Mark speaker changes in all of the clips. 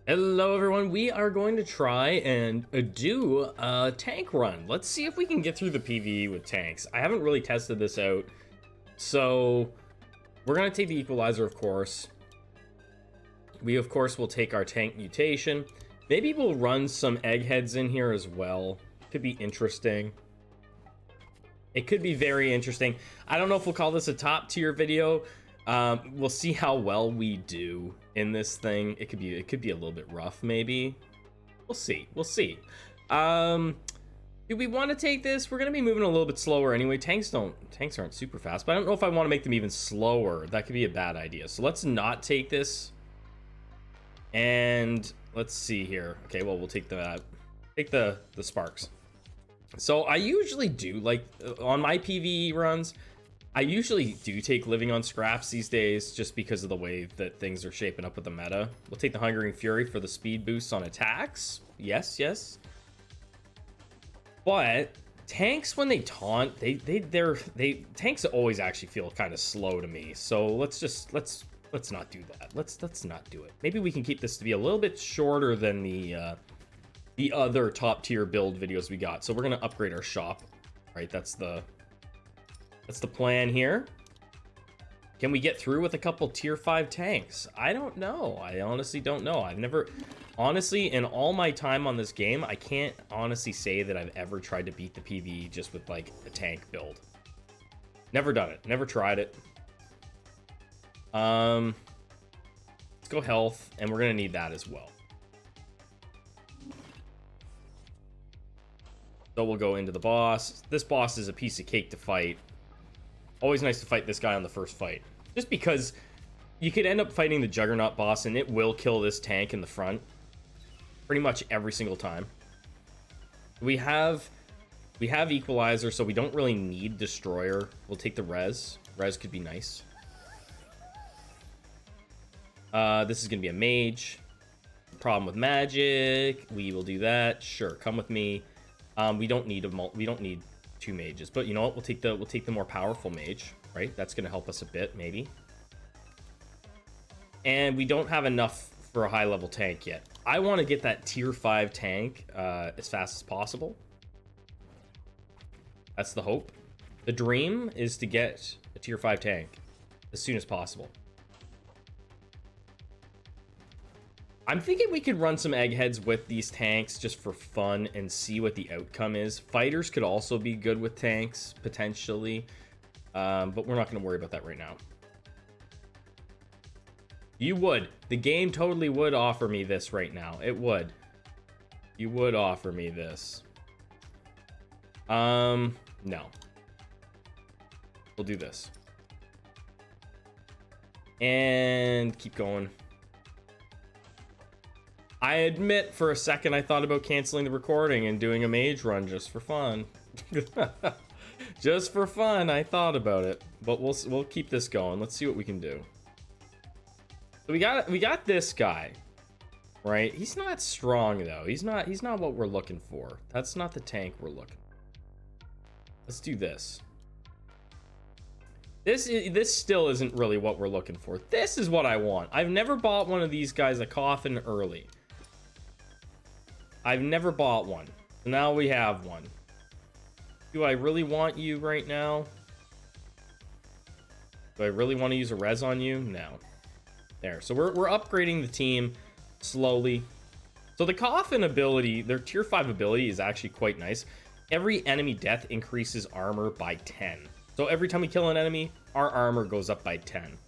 Speaker 1: Hello everyone, we are going to try and do a tank run. Let's see if we can get through the PvE with tanks. I haven't really tested this out, so we're going to take the equalizer, of course. We, of course, will take our tank mutation. Maybe we'll run some eggheads in here as well. Could be interesting. It could be very interesting. I don't know if we'll call this a top tier video. We'll see how well we do in this thing. It could be a little bit rough, maybe. We'll see. Do we want to take this? We're gonna be moving a little bit slower anyway. Tanks aren't super fast, but I don't know if I want to make them even slower. That could be a bad idea. So let's not take this. And let's see here. Okay, well, we'll take the sparks. So I usually do, like, on my PvE runs, I usually do take living on scraps these days just because of the way that things are shaping up with the meta. We'll take the Hungering Fury for the speed boosts on attacks. Yes. But tanks, when they taunt, tanks always actually feel kind of slow to me. So let's not do that. Let's not do it. Maybe we can keep this to be a little bit shorter than the other top tier build videos we got. So we're gonna upgrade our shop. Right, that's the plan here. Can we get through with a couple tier 5 tanks? I don't know. I honestly don't know. Honestly, in all my time on this game, I can't honestly say that I've ever tried to beat the PvE just with, like, a tank build. Never done it. Never tried it. Let's go health, and we're gonna need that as well. So we'll go into the boss. This boss is a piece of cake to fight. Always nice to fight this guy on the first fight. Just because you could end up fighting the Juggernaut boss and it will kill this tank in the front. Pretty much every single time. We have Equalizer, so we don't really need Destroyer. We'll take the Res. Res could be nice. This is going to be a mage. Problem with magic. We will do that. Sure, come with me. We don't need two mages, but you know what, we'll take the more powerful mage, right? That's gonna help us a bit, maybe. And we don't have enough for a high level tank yet. I want to get that tier 5 tank as fast as possible. That's the hope. The dream is to get a tier 5 tank as soon as possible. I'm thinking we could run some eggheads with these tanks just for fun and see what the outcome is. Fighters could also be good with tanks, potentially. But we're not going to worry about that right now. You would. The game totally would offer me this right now. It would. You would offer me this. No. We'll do this. And keep going. I admit for a second I thought about canceling the recording and doing a mage run just for fun. Just for fun, I thought about it. But we'll keep this going. Let's see what we can do. So we got this guy. Right? He's not strong though. He's not what we're looking for. That's not the tank we're looking for. Let's do this. This still isn't really what we're looking for. This is what I want. I've never bought one of these guys a coffin early. I've never bought one. So now we have one. Do I really want you right now? Do I really want to use a res on you? No. There. So we're upgrading the team slowly. So the coffin ability, their tier 5 ability is actually quite nice. Every enemy death increases armor by 10. So every time we kill an enemy, our armor goes up by 10.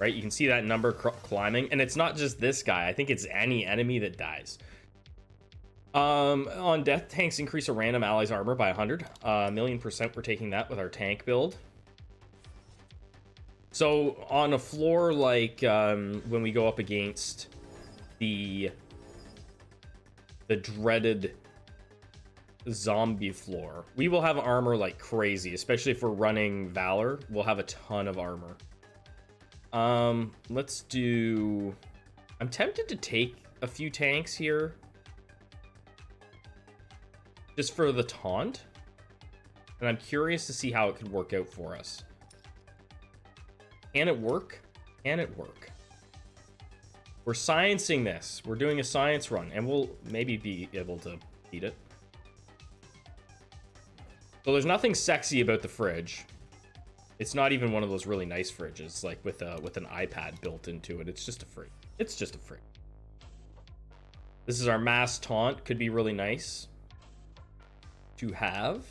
Speaker 1: Right, you can see that number climbing, and it's not just this guy. I think it's any enemy that dies. On death, tanks increase a random ally's armor by 100. 1,000,000% we're taking that with our tank build. So on a floor like when we go up against the dreaded zombie floor, we will have armor like crazy, especially if we're running Valor. We'll have a ton of armor. Let's do... I'm tempted to take a few tanks here just for the taunt, and I'm curious to see how it could work out for us. Can it work? Can it work? We're sciencing this. We're doing a science run, and we'll maybe be able to beat it. So there's nothing sexy about the fridge. It's not even one of those really nice fridges, like with an iPad built into it. It's just a fridge. It's just a fridge. This is our mass taunt. Could be really nice to have.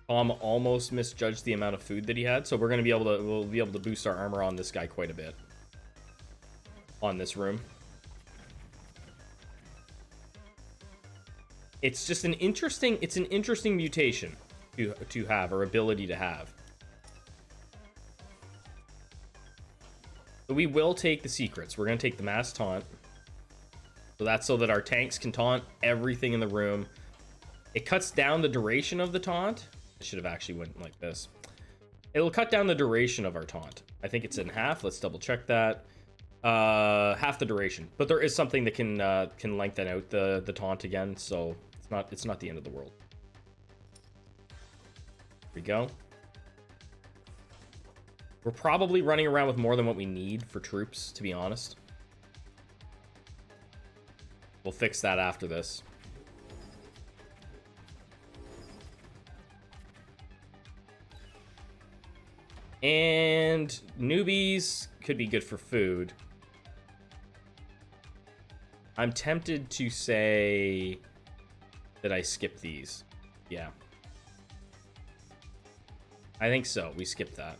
Speaker 1: Tom almost misjudged the amount of food that he had, so we're gonna be able to we'll be able to boost our armor on this guy quite a bit on this room. It's just an interesting mutation to have, or ability to have. So we will take the secrets. We're gonna take the mass taunt. So that's so that our tanks can taunt everything in the room. It cuts down the duration of the taunt. I should have actually went like this. It'll cut down the duration of our taunt. I think it's in half. Let's double check that. Half the duration, but there is something that can lengthen out the taunt again, so it's not the end of the world. Here we go. We're probably running around with more than what we need for troops, to be honest. We'll fix that after this. And newbies could be good for food. I'm tempted to say that I skip these. Yeah. I think so. We skip that.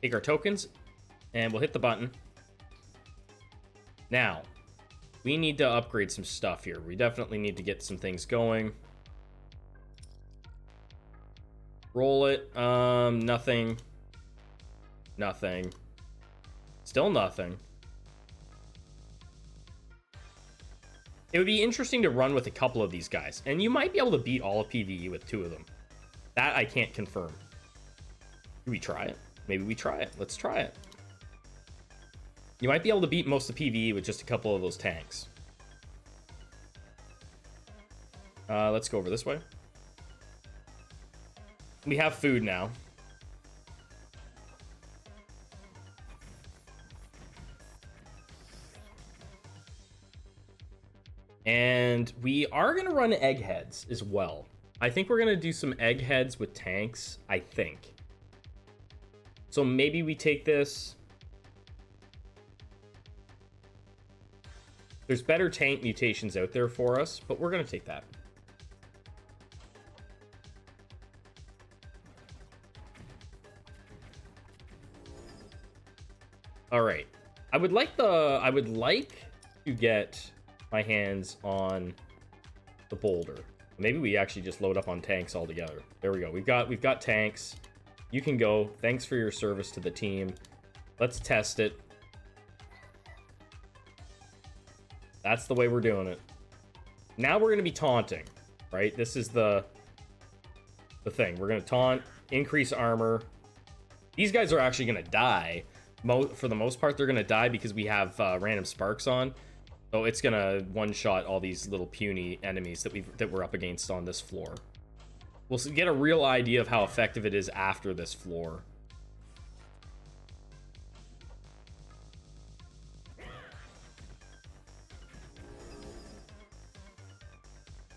Speaker 1: Take our tokens, and we'll hit the button. Now, we need to upgrade some stuff here. We definitely need to get some things going. Roll it. Nothing. Nothing. Still nothing. It would be interesting to run with a couple of these guys, and you might be able to beat all of PvE with 2 of them. That I can't confirm. Do we try it? Maybe we try it. Let's try it. You might be able to beat most of PvE with just a couple of those tanks. Let's go over this way. We have food now. And we are going to run eggheads as well. I think we're going to do some eggheads with tanks, I think. So maybe we take this. There's better tank mutations out there for us, but we're going to take that. All right. I would like to get my hands on the boulder. Maybe we actually just load up on tanks altogether. There we go. We've got tanks. You can go. Thanks for your service to the team. Let's test it. That's the way we're doing it. Now we're going to be taunting, right? This is the thing. We're going to taunt, increase armor. These guys are actually going to die. For the most part, they're going to die because we have random sparks on. So it's going to one-shot all these little puny enemies that we're up against on this floor. We'll get a real idea of how effective it is after this floor.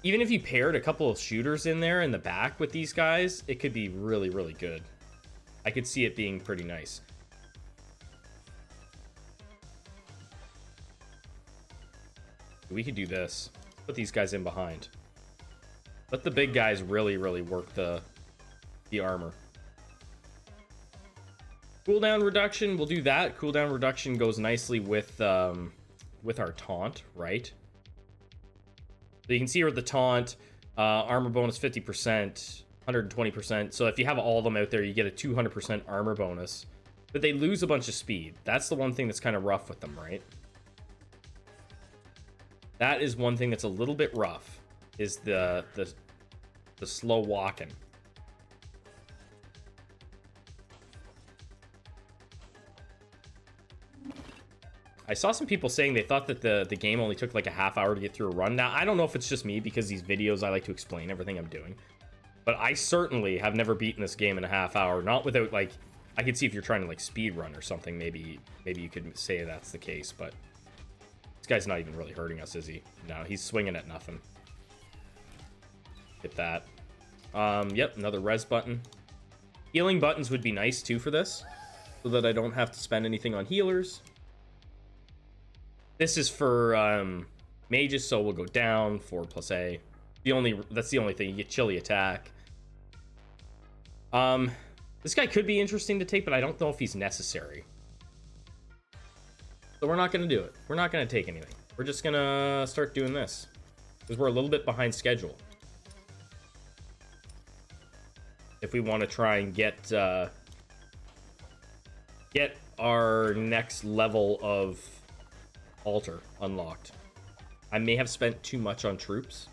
Speaker 1: Even if you paired a couple of shooters in there in the back with these guys, it could be really, really good. I could see it being pretty nice. We could do this. Put these guys in behind. Let the big guys really, really work the armor. Cooldown reduction, we'll do that. Cooldown reduction goes nicely with our taunt, right? So you can see here with the taunt, armor bonus 50%, 120%. So if you have all of them out there, you get a 200% armor bonus. But they lose a bunch of speed. That's the one thing that's kind of rough with them, right? That is one thing that's a little bit rough, is the slow walking. I saw some people saying they thought that the game only took like a half hour to get through a run. Now, I don't know if it's just me because these videos I like to explain everything I'm doing. But I certainly have never beaten this game in a half hour. Not without, like... I could see if you're trying to, like, speed run or something. Maybe you could say that's the case, but... This guy's not even really hurting us, is he? No, he's swinging at nothing. Get that. Yep, another res button. Healing buttons would be nice, too, for this. So that I don't have to spend anything on healers. This is for, mages, so we'll go down. 4+A. That's the only thing. You get chilly attack. This guy could be interesting to take, but I don't know if he's necessary. So we're not going to do it. We're not going to take anything. We're just going to start doing this. Because we're a little bit behind schedule. If we want to try and get our next level of altar unlocked. I may have spent too much on troops.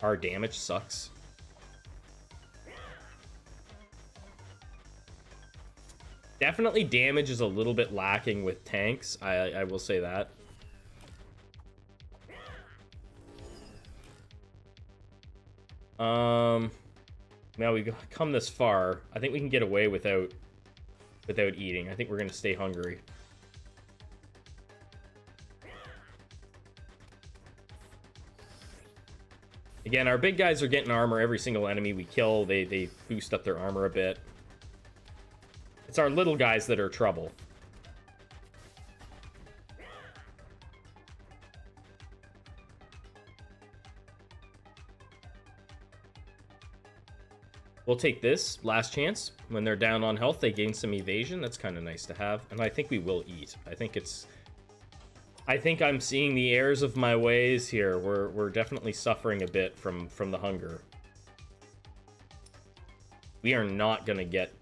Speaker 1: Our damage sucks. Definitely damage is a little bit lacking with tanks. I will say that. Now we've come this far. I think we can get away without eating. I think we're gonna stay hungry. Again, our big guys are getting armor. Every single enemy we kill, they boost up their armor a bit. It's our little guys that are trouble. We'll take this last chance. When they're down on health, they gain some evasion. That's kind of nice to have. And I think we will eat. I think I'm seeing the errors of my ways here. We're definitely suffering a bit from the hunger. We are not gonna get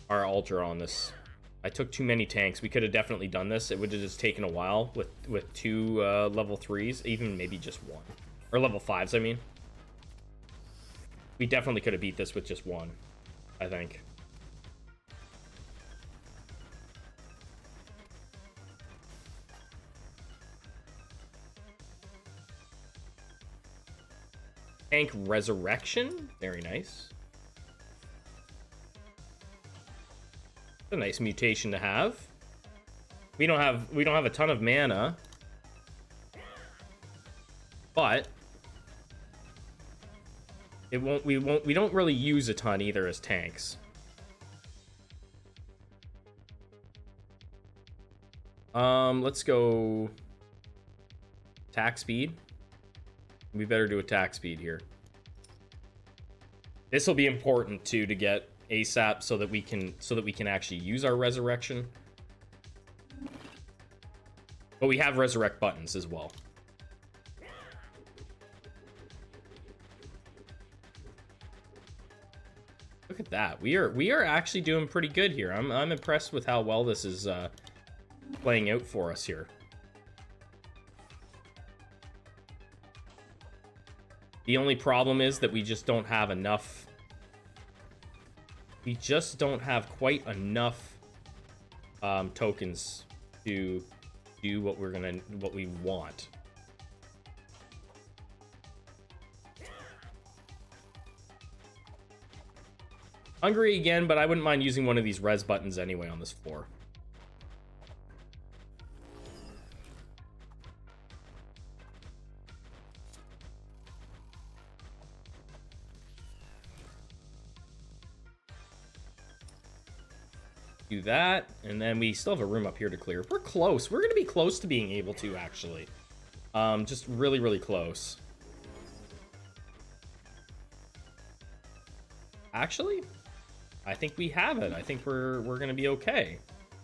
Speaker 1: our altar on this. I took too many tanks. We could have definitely done this. It would have just taken a while with two level 3s, even maybe just one. Or level 5s, I mean. We definitely could have beat this with just one, I think. Tank Resurrection, very nice. A nice mutation to have. We don't have a ton of mana, but we don't really use a ton either as tanks. Let's go attack speed. We better do attack speed here. This will be important too to get ASAP so that we can actually use our resurrection. But we have resurrect buttons as well. Look at that. We are actually doing pretty good here. I'm impressed with how well this is playing out for us here. The only problem is that we just don't have enough. We just don't have quite enough tokens to do what we want. Hungry again, but I wouldn't mind using one of these res buttons anyway on this floor. Do that, and then we still have a room up here to clear. We're close. We're gonna be close to being able to, actually. Just really, really close. Actually, I think we have it. I think we're gonna be okay.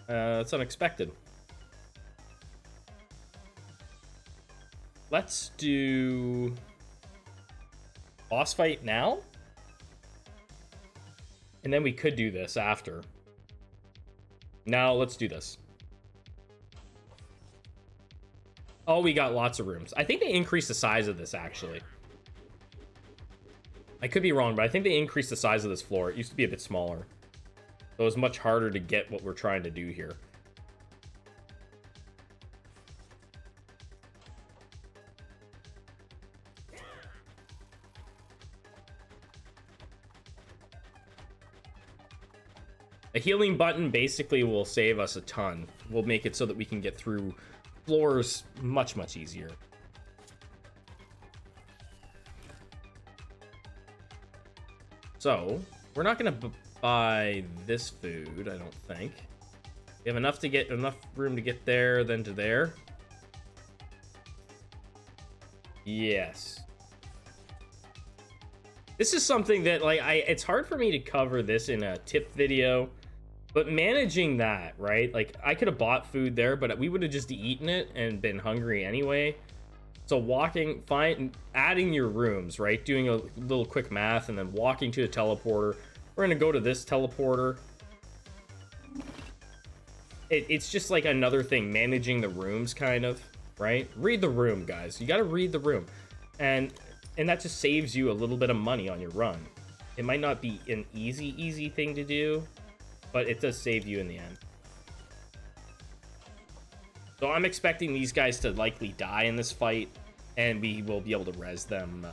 Speaker 1: That's unexpected. Let's do boss fight now, and then we could do this after. Now let's do this. Oh, we got lots of rooms. I think they increased the size of this, actually. I could be wrong, but I think they increased the size of this floor. It used to be a bit smaller. So it was much harder to get what we're trying to do here. A healing button basically will save us a ton. We'll make it so that we can get through floors much, much easier. So, we're not going to buy this food, I don't think. We have enough room to get there, then to there. Yes. This is something that, like, it's hard for me to cover this in a tip video, but managing that, right? Like, I could have bought food there, but we would have just eaten it and been hungry anyway. So adding your rooms, right? Doing a little quick math and then walking to the teleporter. We're gonna go to this teleporter. It's just like another thing, managing the rooms, kind of, right? Read the room, guys. You gotta read the room. And that just saves you a little bit of money on your run. It might not be an easy thing to do, but it does save you in the end. So I'm expecting these guys to likely die in this fight, and we will be able to res them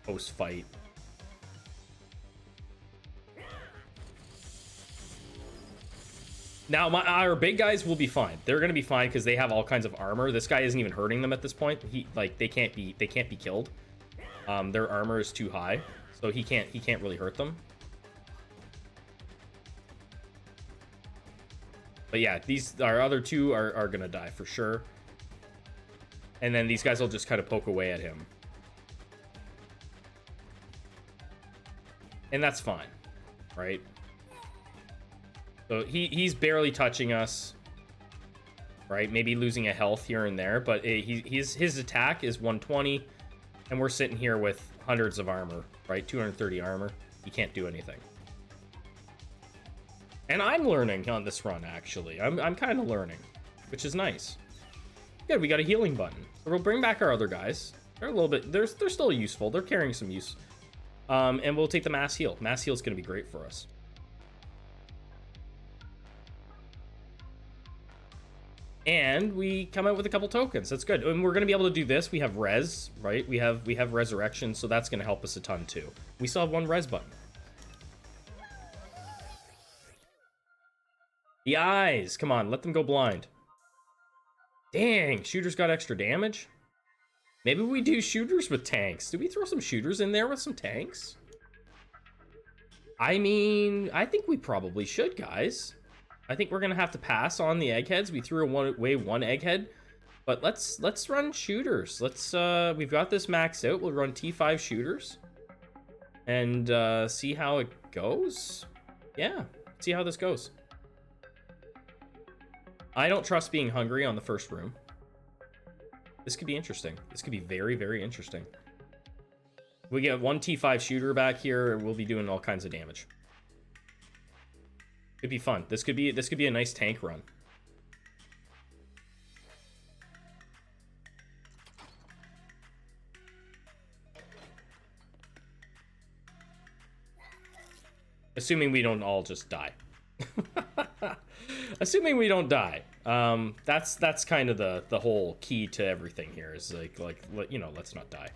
Speaker 1: post-fight. Now, our big guys will be fine. They're gonna be fine because they have all kinds of armor. This guy isn't even hurting them at this point. They can't be killed. Their armor is too high, so he can't really hurt them. But yeah, our other two are gonna die for sure. And then these guys will just kind of poke away at him. And that's fine, right? So he's barely touching us, right? Maybe losing a health here and there, but his attack is 120, and we're sitting here with hundreds of armor, right? 230 armor. He can't do anything. And I'm learning on this run, actually. I'm kind of learning, which is nice. Good, we got a healing button. So we'll bring back our other guys. They're a little bit, they're still useful. They're carrying some use. And we'll take the mass heal. Mass heal is going to be great for us. And we come out with a couple tokens. That's good. And we're going to be able to do this. We have res, right? We have resurrection, so that's going to help us a ton too. We still have one res button. The eyes. Come on, let them go blind. Dang, shooters got extra damage. Maybe we do shooters with tanks. Do we throw some shooters in there with some tanks? I mean, I think we probably should, guys. I think we're gonna have to pass on the eggheads. We threw away one egghead, but let's run shooters. We've got this maxed out. We'll run T5 shooters and see how it goes. Yeah, see how this goes. I don't trust being hungry on the first room. This could be interesting. This could be very, very interesting. We get one T5 shooter back here, we'll be doing all kinds of damage. Could be fun. This could be a nice tank run. Assuming we don't all just die. Assuming we don't die. That's kind of the whole key to everything here is like you know, let's not die.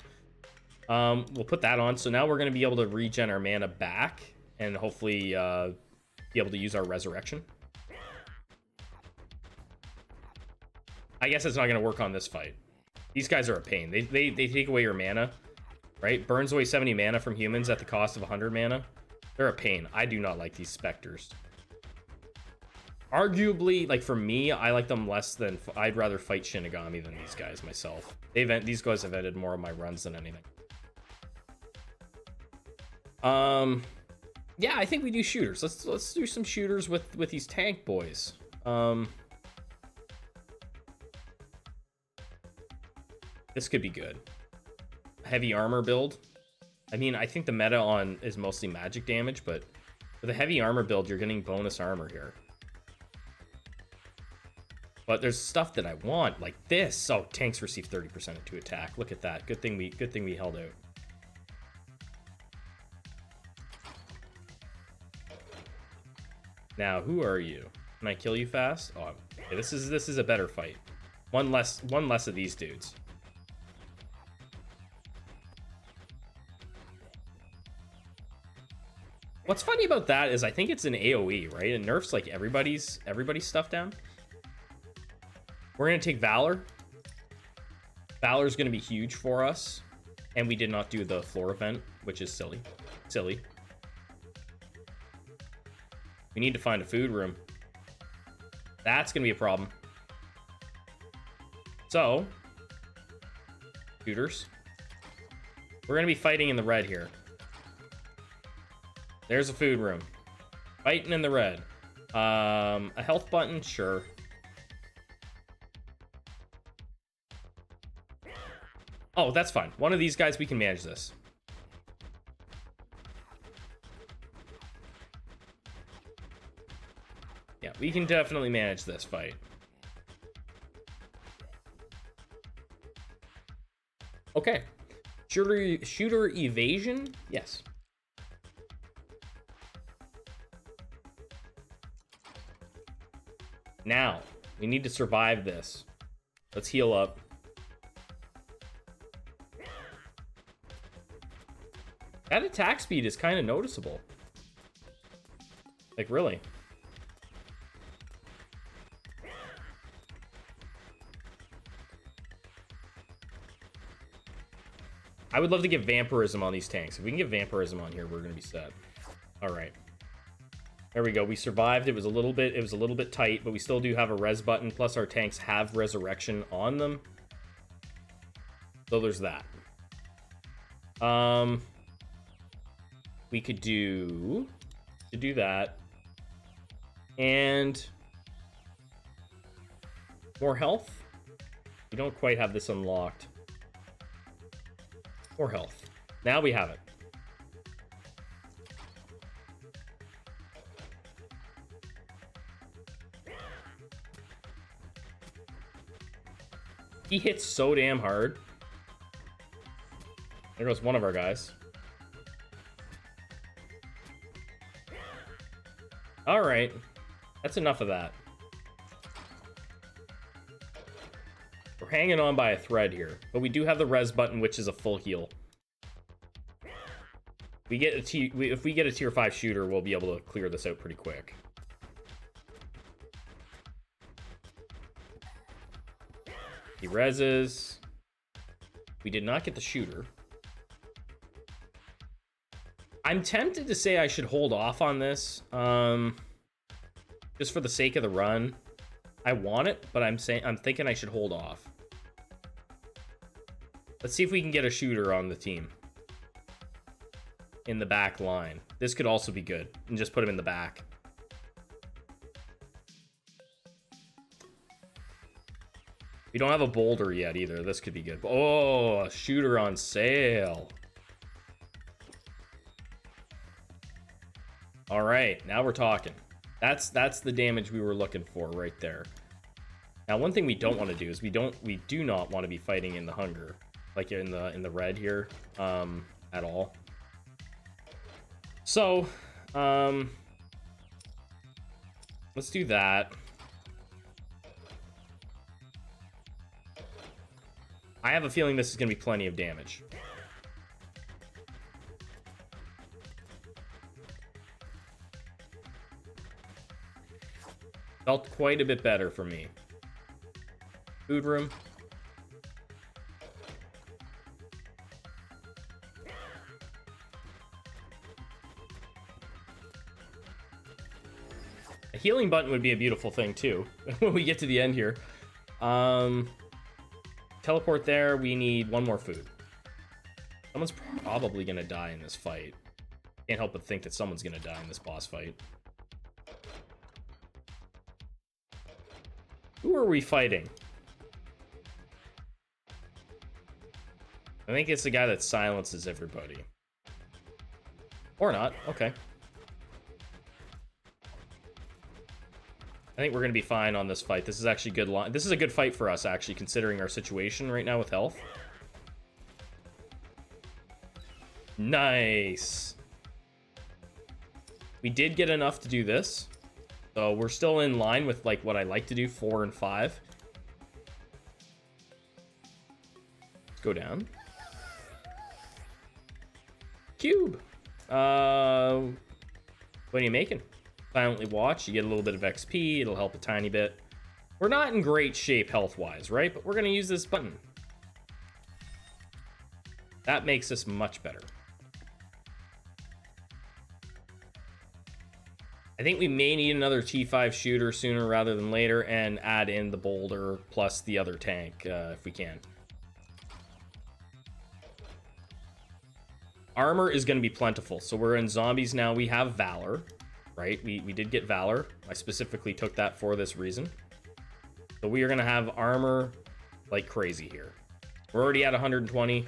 Speaker 1: We'll put that on. So now we're going to be able to regen our mana back and hopefully be able to use our resurrection. I guess it's not going to work on this fight. These guys are a pain. They take away your mana, right? Burns away 70 mana from humans at the cost of 100 mana. They're a pain. I do not like these specters. Arguably, like for me, I like them less than... I'd rather fight Shinigami than these guys myself. These guys have ended more of my runs than anything. Yeah, I think we do shooters. Let's do some shooters with these tank boys. This could be good. Heavy armor build. I mean, I think the meta on is mostly magic damage, but for the heavy armor build, you're getting bonus armor here. But there's stuff that I want, like this. Oh, tanks receive 30% to attack. Look at that. Good thing we held out. Now, who are you? Can I kill you fast? Oh, okay, this is a better fight. One less of these dudes. What's funny about that is I think it's an AoE, right? It nerfs like everybody's stuff down. We're gonna take Valor. Valor's gonna be huge for us. And we did not do the floor event, which is silly. Silly. We need to find a food room. That's gonna be a problem. So, shooters. We're gonna be fighting in the red here. There's a food room. Fighting in the red. A health button, sure. Oh, that's fine. One of these guys, we can manage this. Yeah, we can definitely manage this fight. Okay. Shooter evasion? Yes. Now, we need to survive this. Let's heal up. That attack speed is kind of noticeable. Like, really. I would love to get vampirism on these tanks. If we can get vampirism on here, we're gonna be set. All right. There we go. We survived. It was a little bit tight, but we still do have a res button. Plus, our tanks have resurrection on them. So there's that. We could do that, and more health. We don't quite have this unlocked. More health. Now we have it. He hits so damn hard. There goes one of our guys. All right, that's enough of that. We're hanging on by a thread here, but we do have the res button, which is a full heal. If we get a tier 5 shooter, we'll be able to clear this out pretty quick. He reses. We did not get the shooter. I'm tempted to say I should hold off on this, just for the sake of the run. I want it, but I'm thinking I should hold off. Let's see if we can get a shooter on the team in the back line. This could also be good, and just put him in the back. We don't have a boulder yet either. This could be good. Oh, a shooter on sale. All right, now we're talking. That's the damage we were looking for right there. Now, one thing we don't want to do is we do not want to be fighting in the hunger, like in the red here, at all. So, let's do that. I have a feeling this is going to be plenty of damage. Felt quite a bit better for me. Food room. A healing button would be a beautiful thing too when we get to the end here. Teleport there. We need one more food. Someone's probably gonna die in this fight. Can't help but think that someone's gonna die in this boss fight. Who are we fighting? I think it's the guy that silences everybody. Or not. Okay. I think we're going to be fine on this fight. This is actually good line. This is a good fight for us, actually, considering our situation right now with health. Nice. We did get enough to do this. So we're still in line with like what I like to do, 4 and 5. Let's go down. Cube. What are you making? Silently watch. You get a little bit of XP. It'll help a tiny bit. We're not in great shape health-wise, right? But we're going to use this button. That makes us much better. I think we may need another T5 shooter sooner rather than later and add in the boulder plus the other tank if we can. Armor is going to be plentiful. So we're in zombies now. We have Valor, right? We did get Valor. I specifically took that for this reason. So we are going to have armor like crazy here. We're already at 120.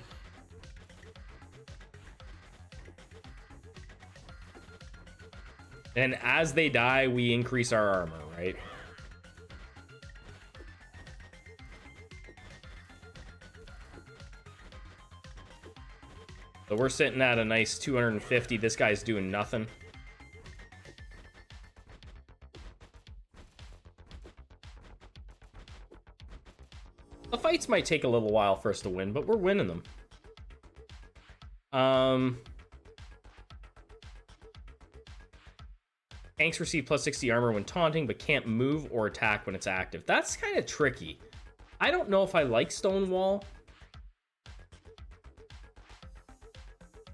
Speaker 1: And as they die, we increase our armor, right? So we're sitting at a nice 250. This guy's doing nothing. The fights might take a little while for us to win, but we're winning them. Tanks receive plus 60 armor when taunting, but can't move or attack when it's active. That's kind of tricky. I don't know if I like Stonewall.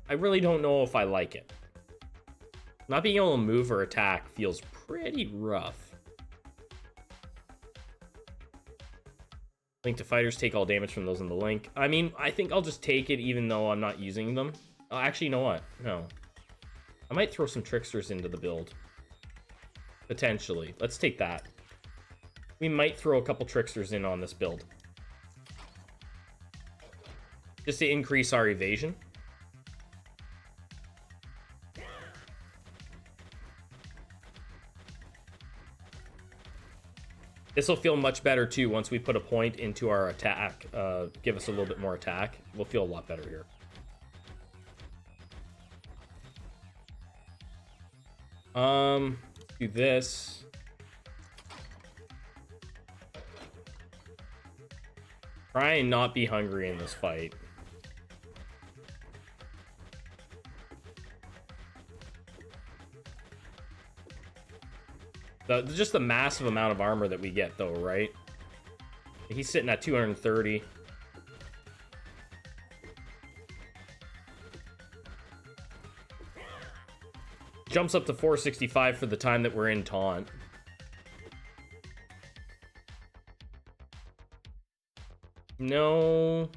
Speaker 1: I really don't know if I like it. Not being able to move or attack feels pretty rough. Link to fighters, take all damage from those in the link. I mean, I think I'll just take it even though I'm not using them. Oh, actually, you know what? No. I might throw some tricksters into the build. Potentially. Let's take that. We might throw a couple tricksters in on this build. Just to increase our evasion. This will feel much better too once we put a point into our attack. Give us a little bit more attack. We'll feel a lot better here. Do this. Try and not be hungry in this fight. Just the massive amount of armor that we get though, right? He's sitting at 230. Jumps up to 465 for the time that we're in taunt. No.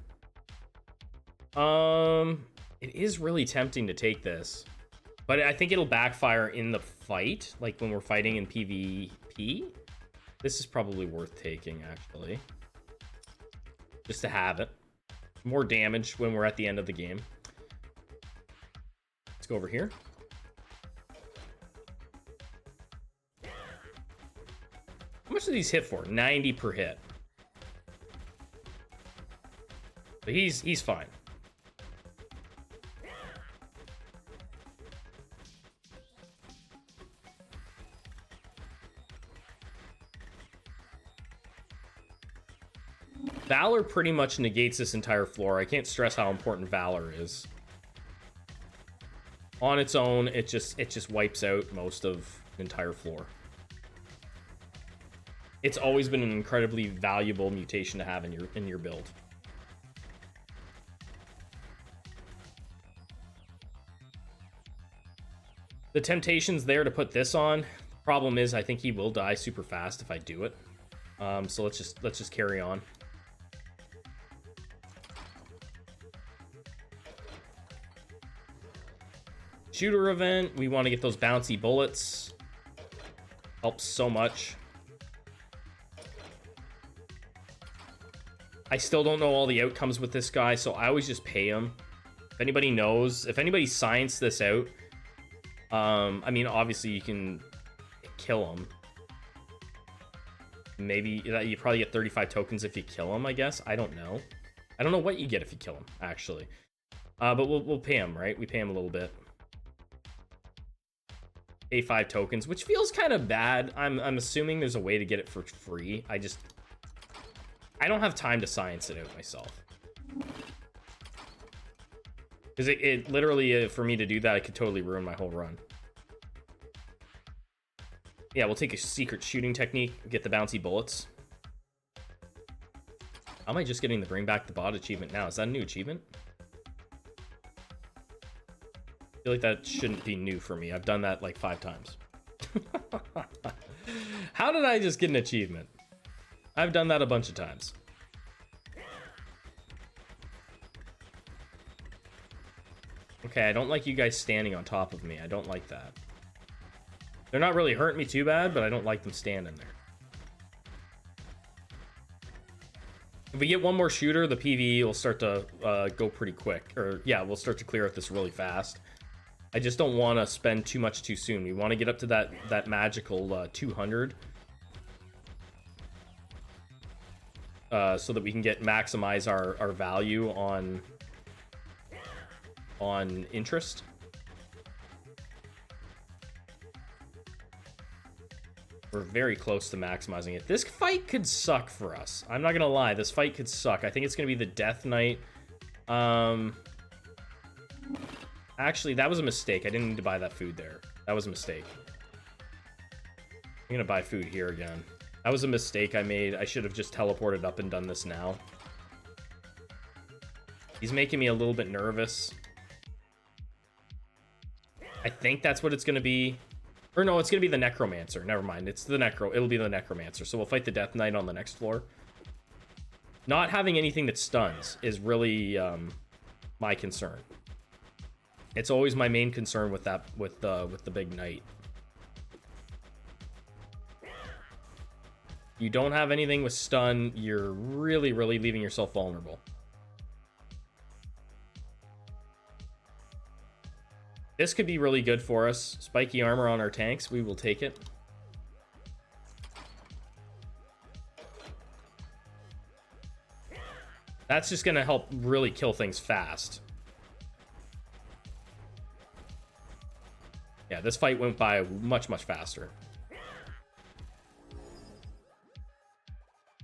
Speaker 1: It is really tempting to take this. But I think it'll backfire in the fight, like when we're fighting in PvP. This is probably worth taking, actually. Just to have it. More damage when we're at the end of the game. Let's go over here. How much do these hit for? 90 per hit. But he's fine. Valor pretty much negates this entire floor. I can't stress how important Valor is. On its own, it just wipes out most of the entire floor. It's always been an incredibly valuable mutation to have in your build. The temptation's there to put this on. Problem is, I think he will die super fast if I do it. So let's just carry on. Shooter event, we want to get those bouncy bullets. Helps so much. I still don't know all the outcomes with this guy, so I always just pay him. If anybody knows, if anybody scienced this out, I mean, obviously you can kill him. Maybe you probably get 35 tokens if you kill him, I guess. I don't know. I don't know what you get if you kill him, actually. But we'll pay him, right? We pay him a little bit. Pay 5 tokens, which feels kind of bad. I'm assuming there's a way to get it for free. I don't have time to science it out myself. Because it literally, for me to do that, it could totally ruin my whole run. Yeah, we'll take a secret shooting technique, get the bouncy bullets. How am I just getting the bring back the bot achievement now? Is that a new achievement? I feel like that shouldn't be new for me. I've done that like 5 times. How did I just get an achievement? I've done that a bunch of times. Okay, I don't like you guys standing on top of me. I don't like that. They're not really hurting me too bad, but I don't like them standing there. If we get one more shooter, the PvE will start to go pretty quick. Or, yeah, we'll start to clear out this really fast. I just don't want to spend too much too soon. We want to get up to that magical 200. So that we can maximize our value on interest. We're very close to maximizing it. This fight could suck for us. I'm not gonna lie, this fight could suck. I think it's gonna be the Death Knight. Actually, that was a mistake. I didn't need to buy that food there. That was a mistake. I'm gonna buy food here again. That was a mistake I made. I should have just teleported up and done this now. He's making me a little bit nervous. I think that's what it's gonna be. Or no, it's gonna be the Necromancer. Never mind. It's the It'll be the Necromancer. So we'll fight the Death Knight on the next floor. Not having anything that stuns is really my concern. It's always my main concern with that with the big knight. You don't have anything with stun, you're really leaving yourself vulnerable. This could be really good for us. Spiky armor on our tanks, we will take it. That's just gonna help really kill things fast. Yeah, this fight went by much faster.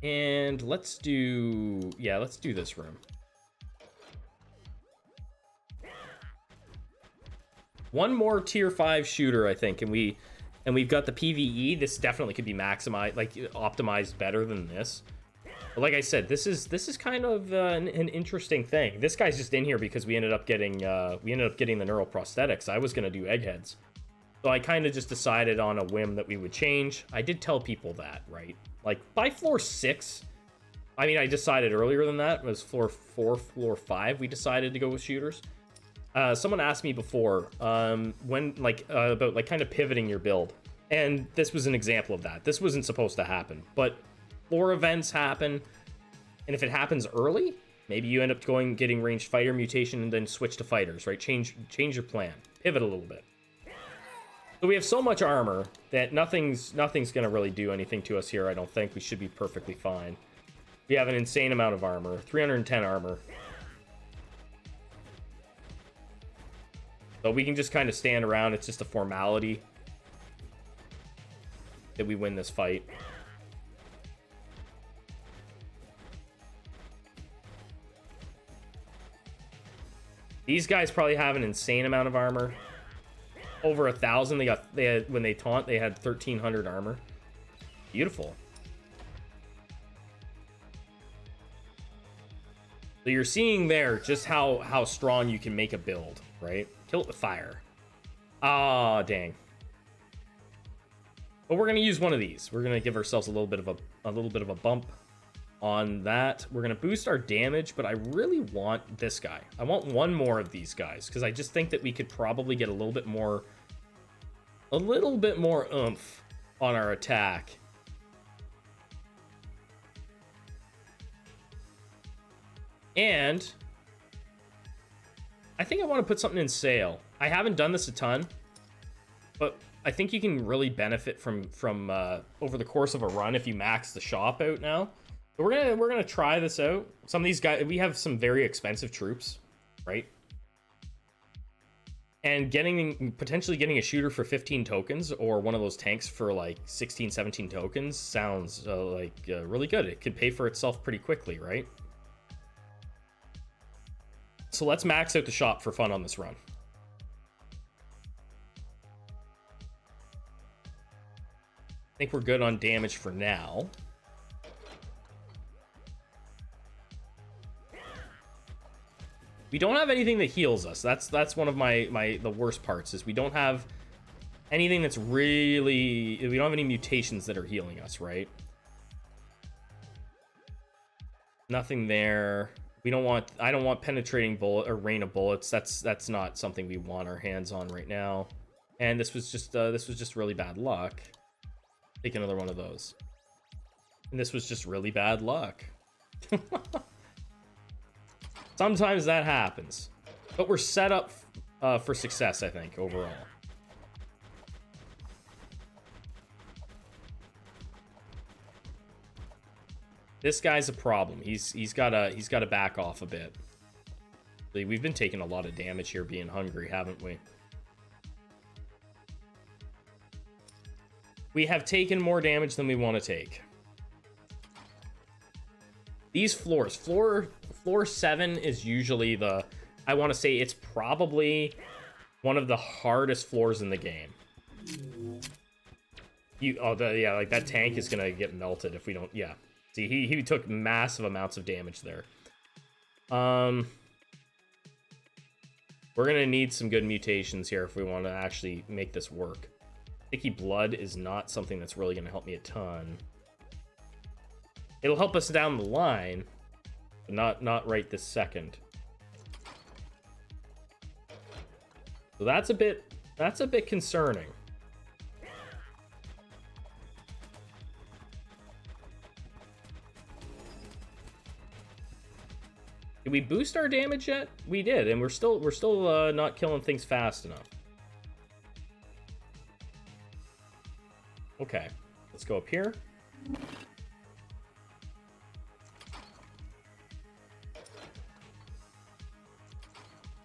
Speaker 1: And let's do this room. One more tier 5 shooter, I think, and we've got the PvE. This definitely could be maximized, like optimized better than this. But like I said, this is kind of an interesting thing. This guy's just in here because we ended up getting the neural prosthetics. I was gonna do eggheads, so I kind of just decided on a whim that we would change. I did tell people that, right? Like by floor 6, I mean, I decided earlier than that. It was floor 4, floor 5. We decided to go with shooters. Someone asked me before when about like kind of pivoting your build, and this was an example of that. This wasn't supposed to happen, but floor events happen, and if it happens early, maybe you end up getting ranged fighter mutation and then switch to fighters, right? Change your plan, pivot a little bit. So we have so much armor that nothing's gonna really do anything to us here. I don't think. We should be perfectly fine. We have an insane amount of armor, 310 armor. So we can just kind of stand around. It's just a formality that we win this fight. These guys probably have an insane amount of armor. Over 1,000. They had when they taunt, they had 1,300 armor. Beautiful. So you're seeing there just how strong you can make a build, right? Kill it with fire. Ah, dang. But we're gonna use one of these. We're gonna give ourselves a little bit of a bump on that. We're gonna boost our damage, but I really want this guy. I want one more of these guys because I just think that we could probably get a little bit more oomph on our attack. And I think I want to put something in sale. I haven't done this a ton, but I think you can really benefit from over the course of a run if you max the shop out now. So we're gonna try this out. Some of these guys, we have some very expensive troops, right? And potentially getting a shooter for 15 tokens or one of those tanks for like 16, 17 tokens sounds really good. It could pay for itself pretty quickly, right? So let's max out the shop for fun on this run. think we're good on damage for now. We don't have anything that heals us. That's one of the worst parts, is we don't have anything that's really... We don't have any mutations that are healing us, right? Nothing there. We don't want... I don't want penetrating bullet or rain of bullets. That's not something we want our hands on right now. And this was just really bad luck. Take another one of those. And this was just really bad luck. Sometimes that happens, but we're set up for success, I think, overall. This guy's a problem. He's got to back off a bit. We've been taking a lot of damage here, being hungry, haven't we? We have taken more damage than we want to take. These floors, floor 7 is usually the, I want to say it's probably one of the hardest floors in the game. Yeah, like that tank is gonna get melted if we don't. Yeah, see, he took massive amounts of damage there. We're gonna need some good mutations here if we want to actually make this work. Sticky blood is not something that's really gonna help me a ton. It'll help us down the line, but not right this second. So that's a bit concerning. Did we boost our damage yet? We did, and we're still not killing things fast enough. Okay, let's go up here.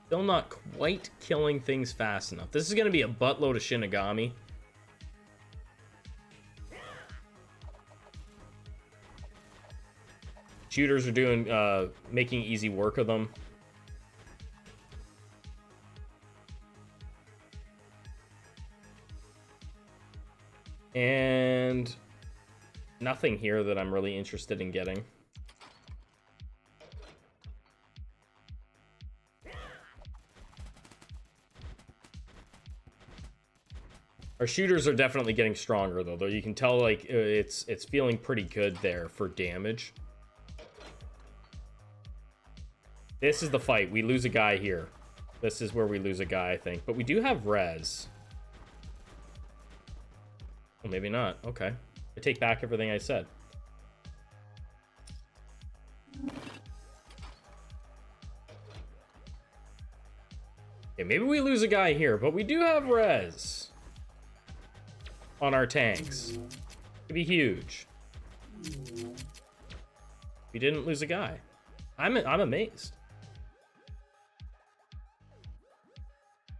Speaker 1: Still not quite killing things fast enough. This is going to be a buttload of Shinigami. Shooters are doing, making easy work of them. And nothing here that I'm really interested in getting. Our shooters are definitely getting stronger, though you can tell, like, it's feeling pretty good there for damage. This is the fight. We lose a guy here. This is where we lose a guy, I think. But we do have res. Well, maybe not. Okay. I take back everything I said. Okay, maybe we lose a guy here, but we do have res on our tanks. Could be huge. We didn't lose a guy. I'm amazed.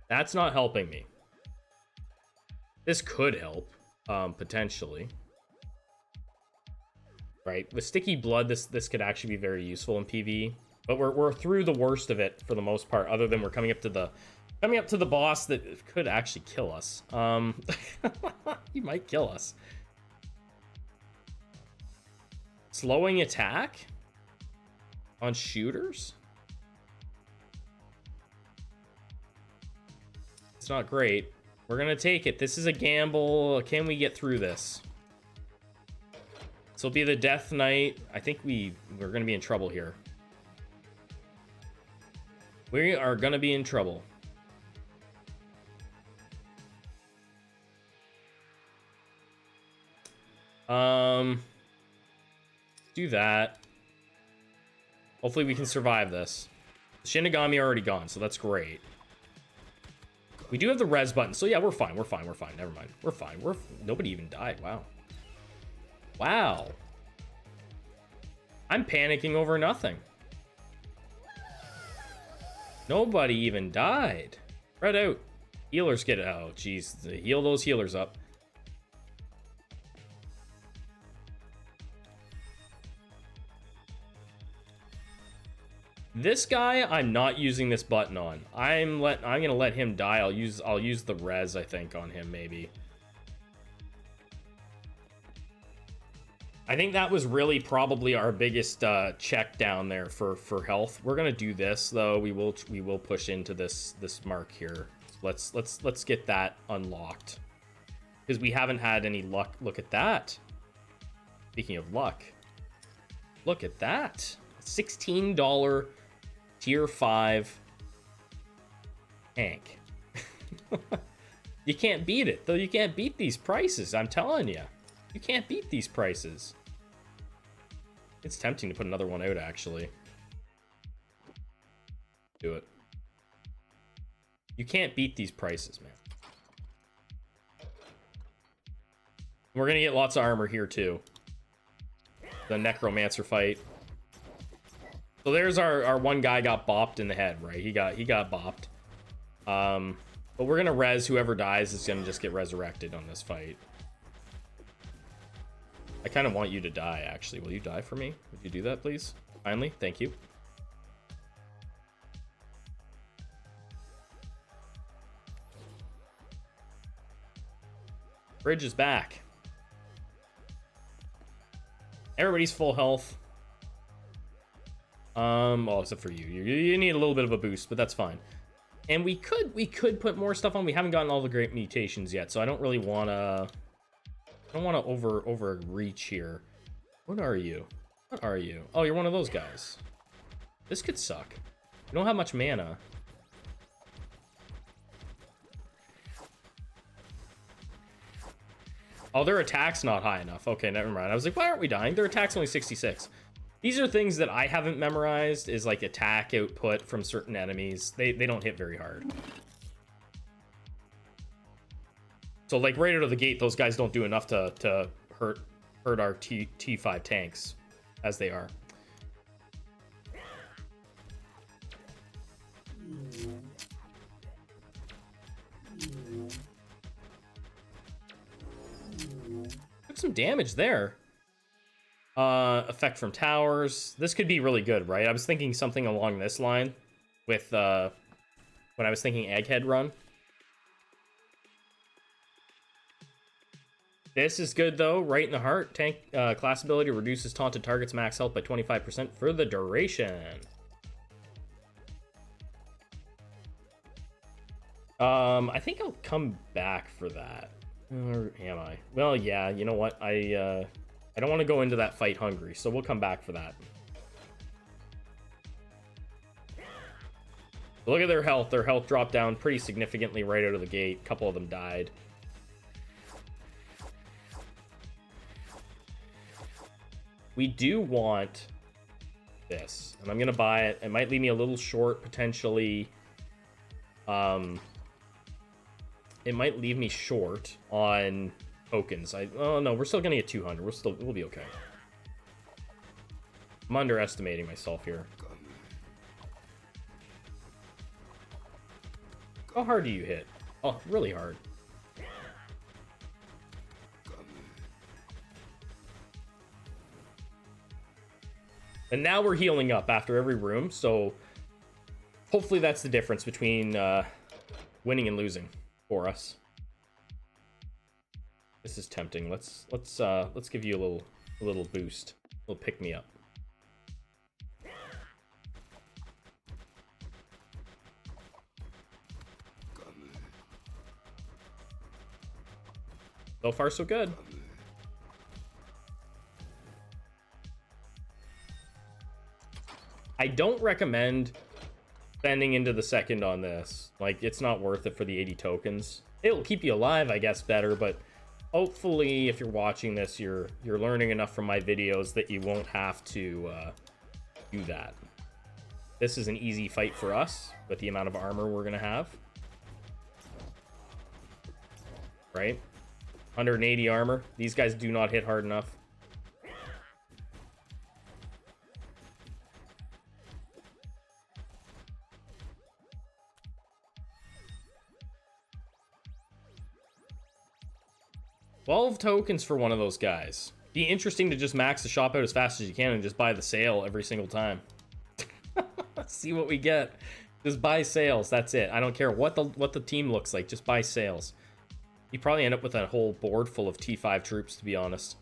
Speaker 1: That's not helping me. This could help, potentially. Right, with sticky blood, this could actually be very useful in PvE. But we're through the worst of it for the most part, other than we're coming up to the boss that could actually kill us. He might kill us. Slowing attack on shooters? It's not great. We're gonna take it. This is a gamble. Can we get through this? This will be the Death Knight. I think we're gonna be in trouble here. We are gonna be in trouble. Do that. Hopefully we can survive this. The Shinigami are already gone, so that's great. We do have the res button, so yeah, we're fine. We're fine. Never mind. We're fine. Nobody even died. Wow. Wow. I'm panicking over nothing. Nobody even died. Spread out. Healers get it. Oh, jeez. Heal those healers up. This guy, I'm not using this button on. I'm gonna let him die. I'll use the res, I think, on him, maybe. I think that was really probably our biggest check down there for health. We're gonna do this though. We will push into this mark here. Let's get that unlocked because we haven't had any luck. Look at that. Speaking of luck, look at that. $16 tier 5 tank. You can't beat it though. You can't beat these prices. I'm telling you. You can't beat these prices. It's tempting to put another one out, actually. Do it. You can't beat these prices, man. We're going to get lots of armor here, too. The Necromancer fight. So there's our one guy got bopped in the head, right? He got bopped. But we're going to res whoever dies is going to just get resurrected on this fight. I kind of want you to die, actually. Will you die for me? Would you do that, please? Finally, thank you. Bridge is back. Everybody's full health. Well, except for you. You need a little bit of a boost, but that's fine. And we could put more stuff on. We haven't gotten all the great mutations yet, so I don't really want to... I don't want to overreach here. What are you? What are you? Oh, you're one of those guys. This could suck. You don't have much mana. Oh, their attack's not high enough. Okay, never mind. I was like, why aren't we dying? Their attack's only 66. These are things that I haven't memorized, is like attack output from certain enemies. They don't hit very hard. So like right out of the gate, those guys don't do enough to hurt our T5 tanks as they are. Took some damage there. Effect from towers. This could be really good, right? I was thinking something along this line with when I was thinking Egghead Run. This is good, though. Right in the heart. Tank class ability reduces taunted targets max health by 25% for the duration. I think I'll come back for that. Or am I? Well, yeah, you know what? I don't want to go into that fight hungry, so we'll come back for that. Look at their health. Their health dropped down pretty significantly right out of the gate. A couple of them died. We do want this, and I'm gonna buy it. It might leave me a little short potentially. It might leave me short on tokens. Oh no, we're still gonna get 200. We'll be okay. I'm underestimating myself here. How hard do you hit? Oh, really hard. And now we're healing up after every room, so hopefully that's the difference between winning and losing for us. This is tempting. Let's give you a little boost, a little pick me up. So far, so good. I don't recommend spending into the second on this. Like, it's not worth it for the 80 tokens. It'll keep you alive, I guess, better, but hopefully if you're watching this, you're learning enough from my videos that you won't have to do that. This is an easy fight for us with the amount of armor we're gonna have. Right? 180 armor. These guys do not hit hard enough. $12 tokens for one of those guys. Be interesting to just max the shop out as fast as you can and just buy the sale every single time. See what we get. Just buy sales. That's it. I don't care what the team looks like. Just buy sales. You probably end up with a whole board full of T5 troops, to be honest.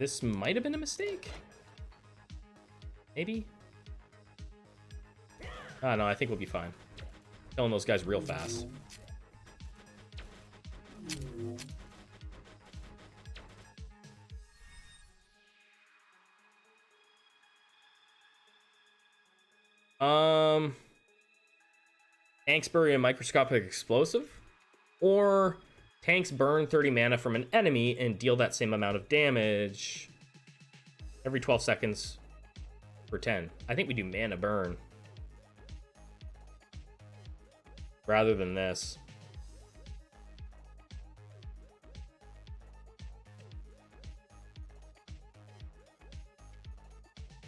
Speaker 1: This might have been a mistake. Maybe. Ah, no, I think we'll be fine. Killing those guys real fast. Tanks bury a microscopic explosive, or tanks burn 30 mana from an enemy and deal that same amount of damage every 12 seconds for 10. I think we do mana burn rather than this.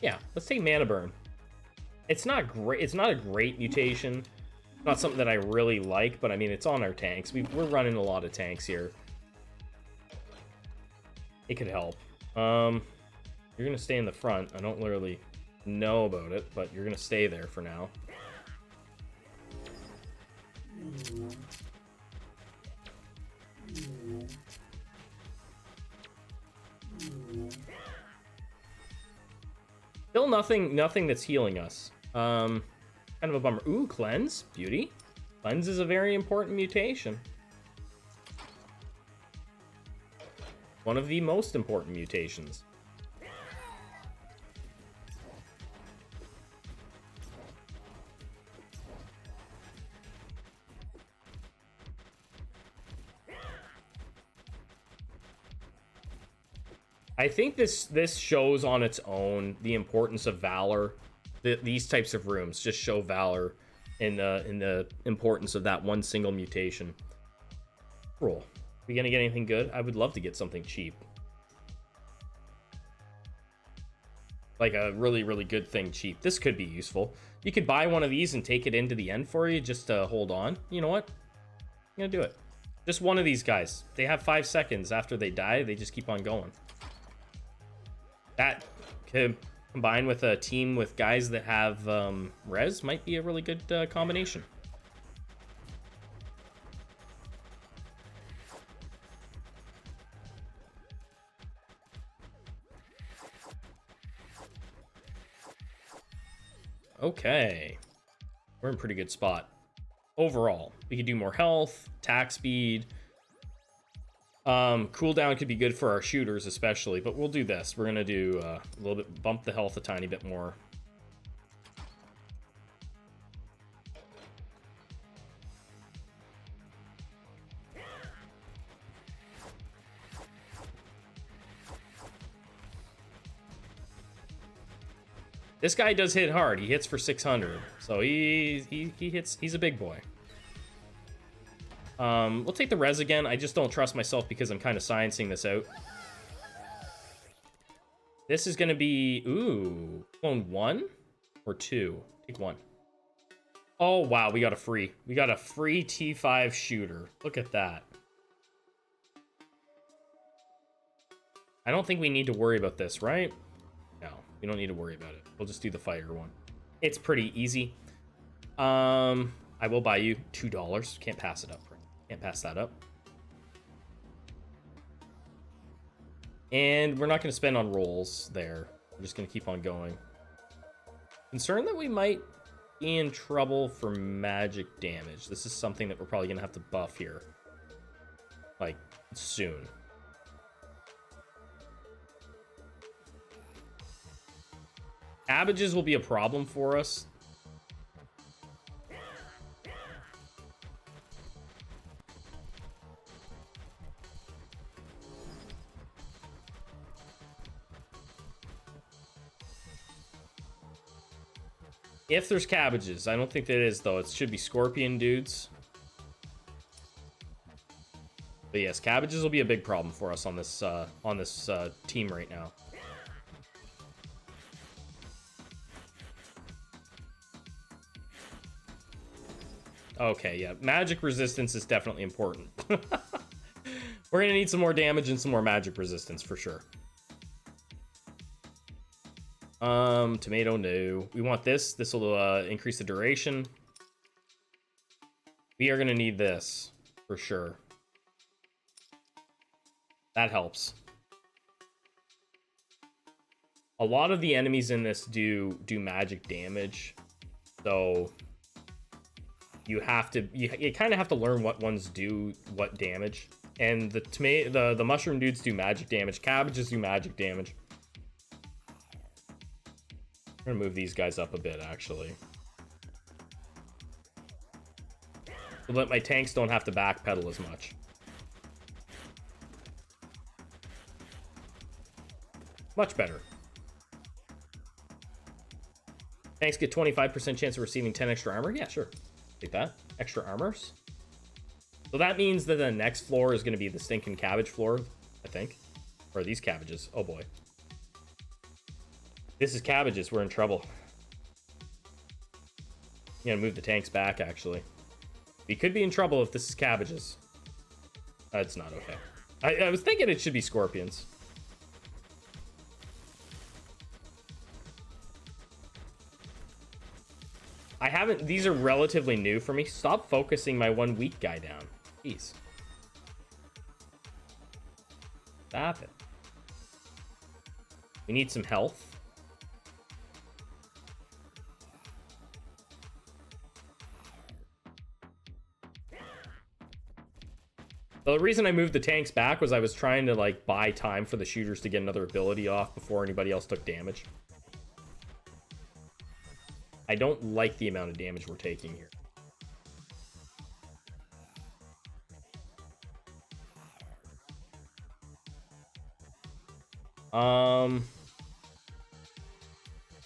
Speaker 1: Yeah, let's take mana burn. It's not great. It's not a great mutation. Not something that I really like, but I mean, it's on our tanks. We're running a lot of tanks here. It could help. You're gonna stay in the front. I don't really know about it, but you're gonna stay there for now. Still nothing that's healing us. Kind of a bummer. Ooh, cleanse, beauty. Cleanse is a very important mutation. One of the most important mutations. I think this shows on its own the importance of Valor. These types of rooms just show Valor in the importance of that one single mutation. Roll. We gonna get anything good? I would love to get something cheap. Like a really, really good thing cheap. This could be useful. You could buy one of these and take it into the end for you just to hold on. You know what? I'm gonna do it. Just one of these guys. They have 5 seconds after they die. They just keep on going. That could combine with a team with guys that have res might be a really good combination. Okay, we're in a pretty good spot overall. We could do more health, attack speed. Cooldown could be good for our shooters especially, but we'll do this. We're gonna do a little bit, bump the health a tiny bit more. This guy does hit hard. He hits for 600, so he hits. He's a big boy. We'll take the res again. I just don't trust myself because I'm kind of sciencing this out. This is gonna be clone 1 or 2. Take 1. Oh wow, we got a free T5 shooter. Look at that. I don't think we need to worry about this, right? No, we don't need to worry about it. We'll just do the fire one. It's pretty easy. I will buy you $2. Can't pass it up. Can't pass that up. And we're not going to spend on rolls there. We're just going to keep on going. Concerned that we might be in trouble for magic damage. This is something that we're probably going to have to buff here. Like, soon. Abbages will be a problem for us. If there's cabbages, I don't think that is though. It should be scorpion dudes. But yes, cabbages will be a big problem for us on this team right now. Okay, yeah, magic resistance is definitely important. We're gonna need some more damage and some more magic resistance for sure. Tomato, no. We want this. This will increase the duration. We are gonna need this for sure. That helps. A lot of the enemies in this do magic damage, so you have to you kind of have to learn what ones do what damage. And the mushroom dudes do magic damage. Cabbages do magic damage. I'm gonna move these guys up a bit, actually, so that my tanks don't have to backpedal as much. Much better. Tanks get 25% chance of receiving 10 extra armor. Yeah, sure. Take that. Extra armors. So that means that the next floor is going to be the stinking cabbage floor, I think. Or these cabbages. Oh boy. This is cabbages. We're in trouble. I'm going to move the tanks back, actually. We could be in trouble if this is cabbages. That's not okay. I was thinking it should be scorpions. I haven't... These are relatively new for me. Stop focusing my one weak guy down. Jeez. Stop it. We need some health. The reason I moved the tanks back was I was trying to, like, buy time for the shooters to get another ability off before anybody else took damage. I don't like the amount of damage we're taking here.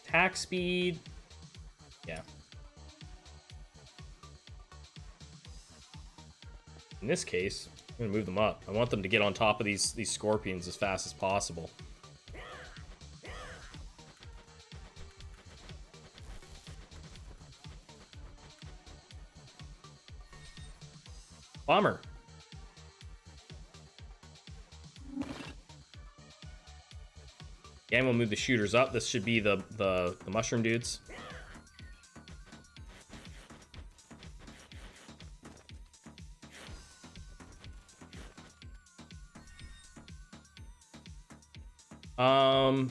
Speaker 1: Attack speed. Yeah. In this case, I'm gonna move them up. I want them to get on top of these scorpions as fast as possible. Bummer. Again, we'll move the shooters up. This should be the mushroom dudes.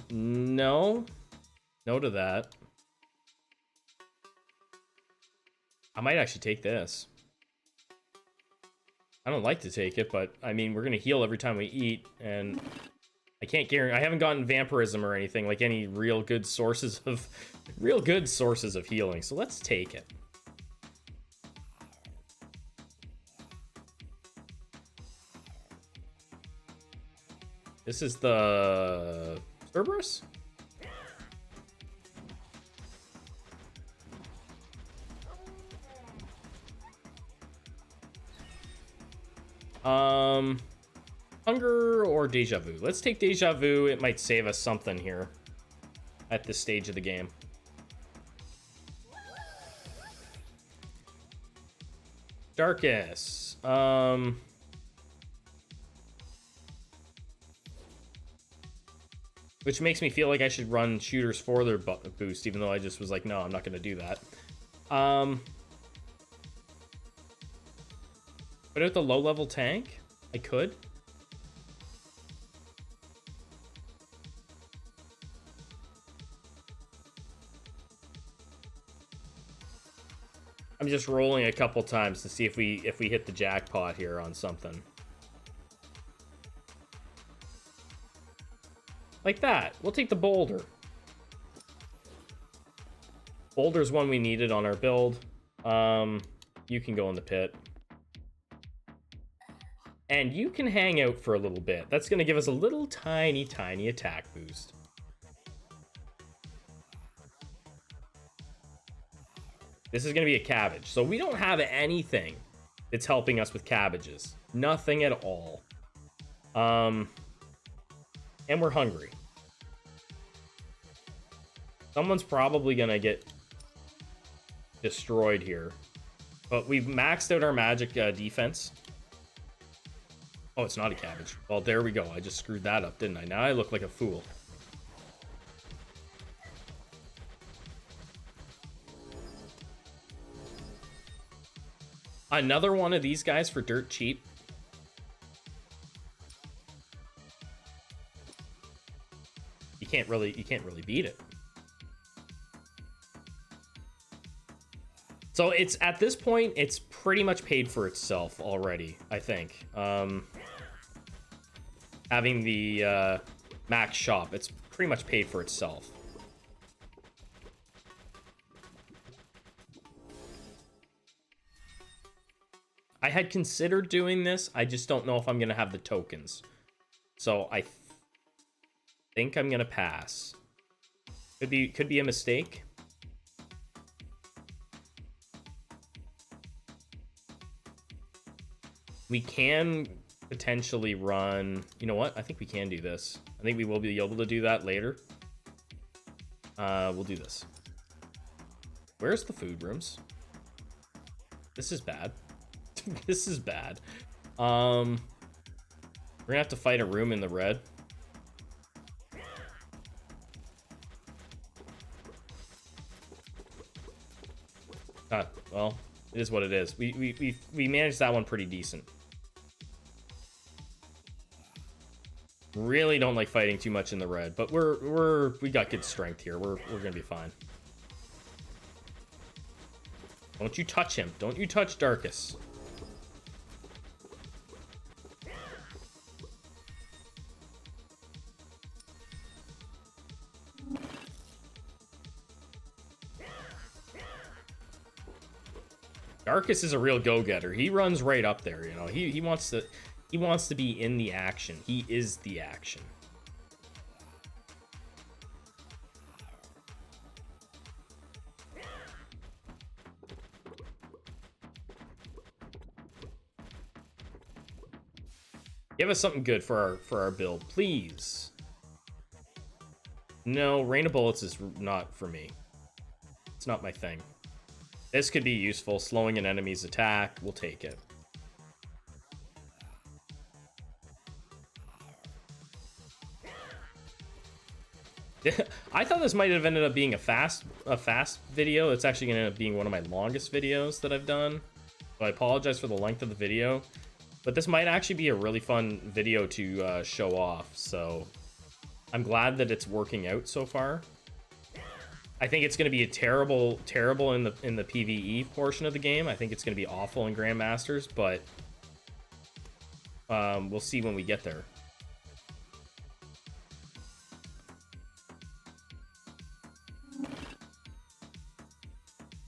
Speaker 1: No. No to that. I might actually take this. I don't like to take it, but I mean, we're gonna heal every time we eat, and I can't guarantee. I haven't gotten vampirism or anything, like any real good sources of healing. So let's take it. This is the Cerberus? Hunger or Deja Vu? Let's take Deja Vu. It might save us something here at this stage of the game. Darkness. Which makes me feel like I should run shooters for their boost, even though I just was like, no, I'm not going to do that. Put out the low-level tank? I could. I'm just rolling a couple times to see if we hit the jackpot here on something. Like that. We'll take the boulder. Boulder's one we needed on our build. You can go in the pit. And you can hang out for a little bit. That's going to give us a little tiny attack boost. This is going to be a cabbage. So we don't have anything that's helping us with cabbages. Nothing at all. And we're hungry. Someone's probably going to get destroyed here. But we've maxed out our magic defense. Oh, it's not a cabbage. Well, there we go. I just screwed that up, didn't I? Now I look like a fool. Another one of these guys for dirt cheap. You can't really beat it. So it's at this point, it's pretty much paid for itself already, I think. Having the max shop, it's pretty much paid for itself. I had considered doing this. I just don't know if I'm gonna have the tokens. So I think I'm gonna pass. Could be a mistake. We can potentially run... You know what? I think we can do this. I think we will be able to do that later. We'll do this. Where's the food rooms? This is bad. This is bad. We're gonna have to fight a room in the red. Well, it is what it is. We managed that one pretty decent. Really don't like fighting too much in the red, but we got good strength here. We're gonna be fine. Don't you touch him. Don't you touch Darkus. Darkus is a real go-getter. He runs right up there, you know. He wants to be in the action. He is the action. Give us something good for our build, please. No, Rain of Bullets is not for me. It's not my thing. This could be useful. Slowing an enemy's attack. We'll take it. I thought this might have ended up being a fast video. It's actually going to end up being one of my longest videos that I've done. So I apologize for the length of the video. But this might actually be a really fun video to show off. So I'm glad that it's working out so far. I think it's going to be a terrible in the PvE portion of the game. I think it's going to be awful in Grandmasters, but we'll see when we get there.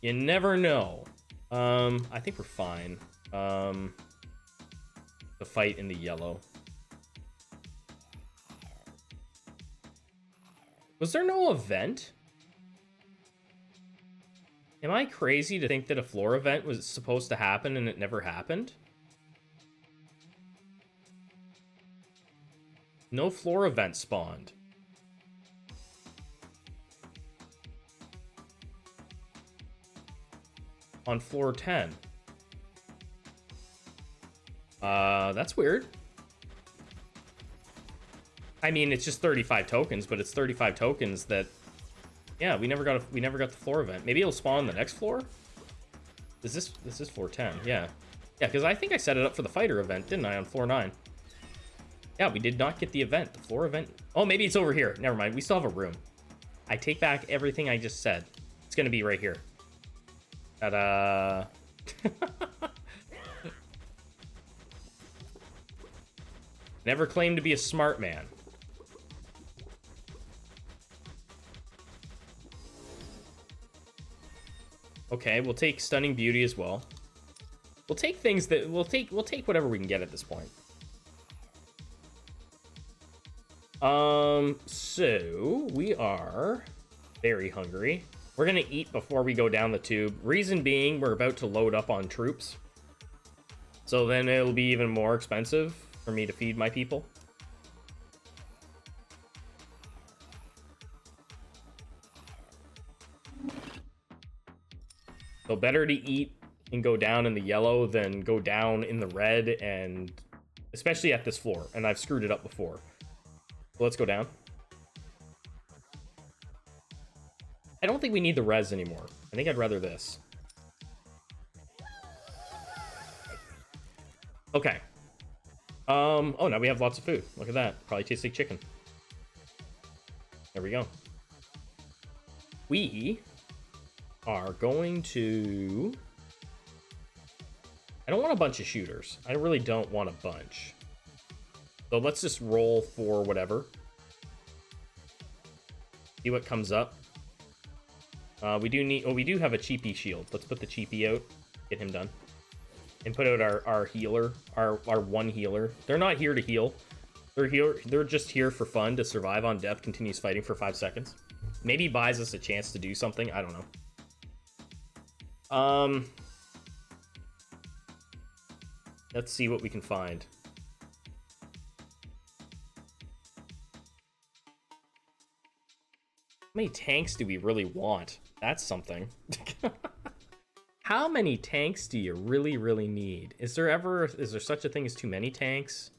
Speaker 1: You never know. I think we're fine. The fight in the yellow. Was there no event? Am I crazy to think that a floor event was supposed to happen and it never happened? No floor event spawned. On floor 10. That's weird. I mean, it's just 35 tokens, but it's 35 tokens that... Yeah, we never got the floor event. Maybe it'll spawn on the next floor? This is floor 10, yeah. Yeah, because I think I set it up for the fighter event, didn't I, on floor 9? Yeah, we did not get the event. The floor event... Oh, maybe it's over here. Never mind, we still have a room. I take back everything I just said. It's gonna be right here. Ta-da! Never claimed to be a smart man. Okay, we'll take Stunning Beauty as well. We'll take things that we'll take whatever we can get at this point. So we are very hungry. We're gonna eat before we go down the tube. Reason being, we're about to load up on troops. So then it'll be even more expensive for me to feed my people. So better to eat and go down in the yellow than go down in the red, and especially at this floor. And I've screwed it up before. So let's go down. I don't think we need the res anymore. I think I'd rather this. Okay. Oh, now we have lots of food. Look at that. Probably tastes like chicken. There we go. We are going to... I don't want a bunch of shooters. I really don't want a bunch. So let's just roll for whatever. See what comes up. We do have a cheapy shield. Let's put the cheapy out. Get him done. And put out our healer. Our one healer. They're not here to heal. They're just here for fun, to survive on death, continues fighting for 5 seconds. Maybe buys us a chance to do something. I don't know. Let's see what we can find. How many tanks do we really want? That's something. How many tanks do you really need? Is there such a thing as too many tanks?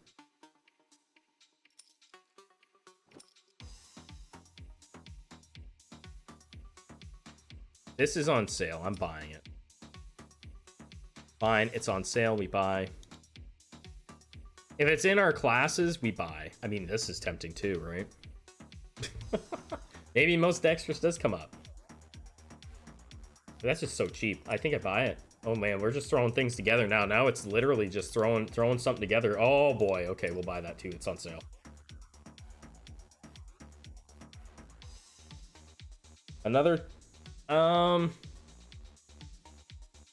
Speaker 1: This is on sale. I'm buying it. Fine, it's on sale. We buy. If it's in our classes, we buy. I mean, this is tempting too, right? Maybe most dexterous does come up. But that's just so cheap. I think I buy it. Oh man, we're just throwing things together now. Now it's literally just throwing something together. Oh boy. Okay, we'll buy that too. It's on sale. Another...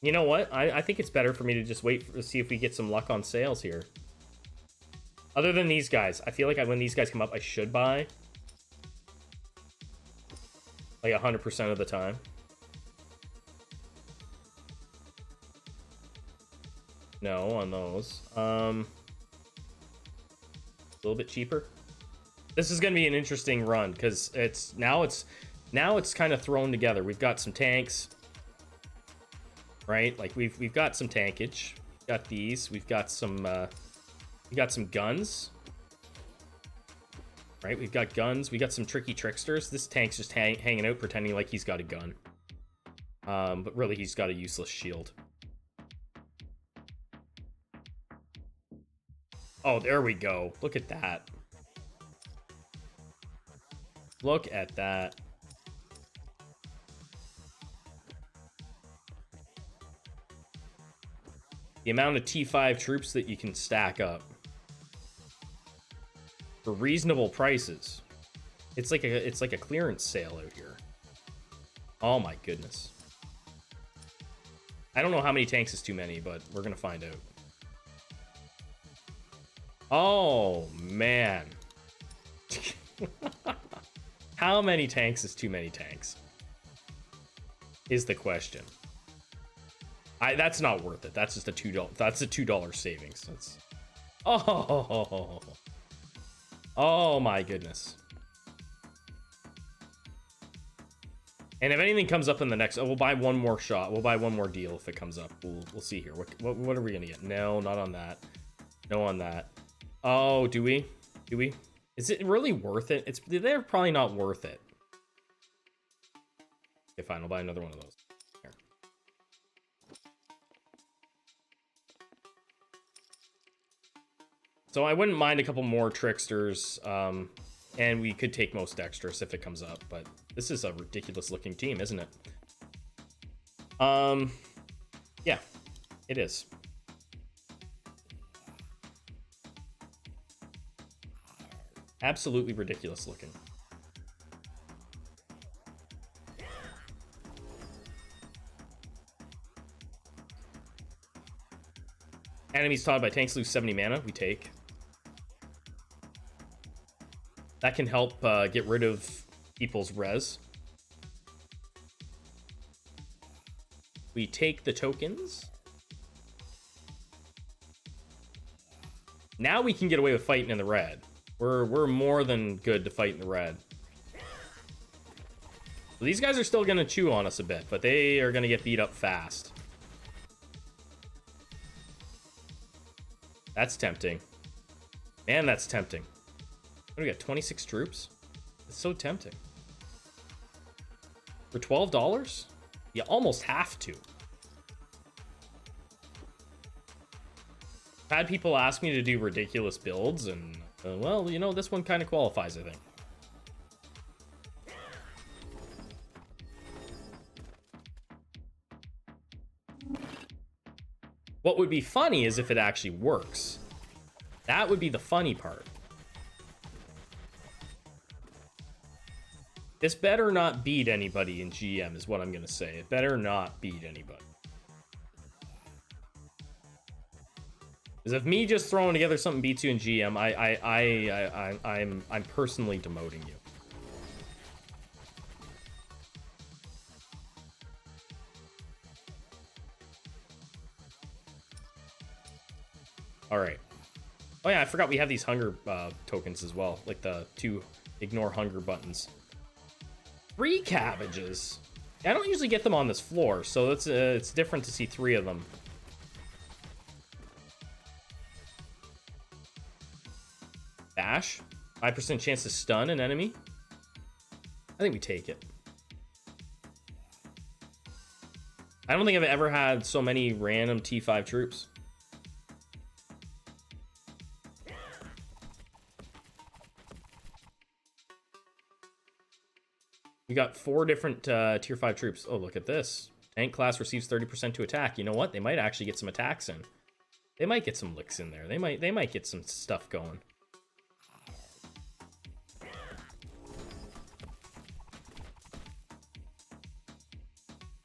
Speaker 1: You know what? I think it's better for me to just wait to see if we get some luck on sales here. Other than these guys, I feel like when these guys come up, I should buy. Like 100% of the time. No, on those. A little bit cheaper. This is gonna be an interesting run because now it's kind of thrown together. We've got some tanks, right? Like we've got some tankage. We've got these. We've got some guns, right? We've got guns. We got some tricky tricksters. This tank's just hanging out, pretending like he's got a gun, but really he's got a useless shield. Oh, there we go. Look at that. Look at that. The amount of T5 troops that you can stack up for reasonable prices. It's like a clearance sale out here. Oh my goodness. I don't know how many tanks is too many, but we're gonna find out. Oh man. How many tanks is too many tanks? Is the question. That's not worth it. That's just a $2. That's a $2 savings. That's... Oh my goodness. And if anything comes up in the next, we'll buy one more shot. We'll buy one more deal if it comes up. We'll see here. What are we gonna get? No, not on that. No on that. Oh, do we? Do we? Is it really worth it? They're probably not worth it. Okay, fine. I'll buy another one of those. Here. So I wouldn't mind a couple more tricksters, and we could take most dexterous if it comes up, but this is a ridiculous looking team, isn't it? Yeah, it is. Absolutely ridiculous looking. Enemies taunted by tanks lose 70 mana. We take. That can help get rid of people's res. We take the tokens. Now we can get away with fighting in the red. We're more than good to fight in the red. So these guys are still gonna chew on us a bit, but they are gonna get beat up fast. That's tempting. Man, that's tempting. What do we got? 26 troops? It's so tempting. For $12? You almost have to. I've had people ask me to do ridiculous builds, and well, you know, this one kind of qualifies, I think. What would be funny is if it actually works. That would be the funny part. This better not beat anybody in GM is what I'm gonna say. It better not beat anybody. Because if me just throwing together something beats you in GM, I'm personally demoting you. All right. Oh yeah, I forgot we have these hunger tokens as well, like the 2 ignore hunger buttons. 3 cabbages. I don't usually get them on this floor, so it's different to see 3 of them. Bash. 5% chance to stun an enemy. I think we take it. I don't think I've ever had so many random T5 troops. We got 4 different tier 5 troops. Oh, look at this. Tank class receives 30% to attack. You know what? They might actually get some attacks in. They might get some licks in there. They might get some stuff going.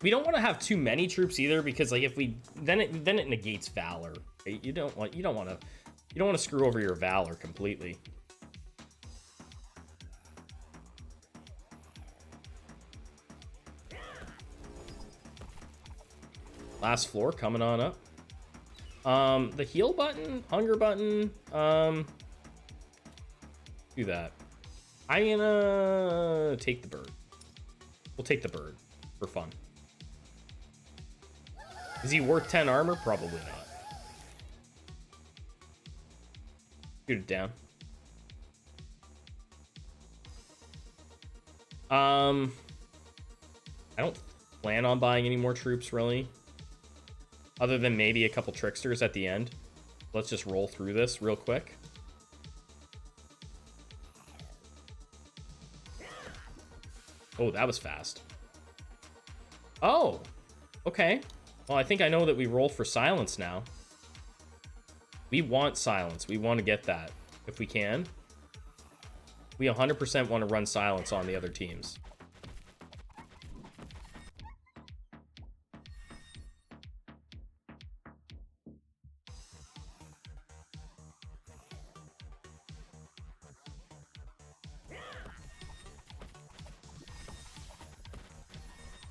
Speaker 1: We don't want to have too many troops either, because like if we then it negates valor. Right? You don't want to screw over your valor completely. Last floor coming on up. The heal button, hunger button, do that. I'm gonna take the bird. We'll take the bird for fun. Is he worth 10 armor? Probably not. Shoot it down. I don't plan on buying any more troops, really. Other than maybe a couple tricksters at the end. Let's just roll through this real quick. Oh, that was fast. Oh, okay. Well, I think I know that we roll for silence now. We want silence. We want to get that if we can. We 100% want to run silence on the other teams.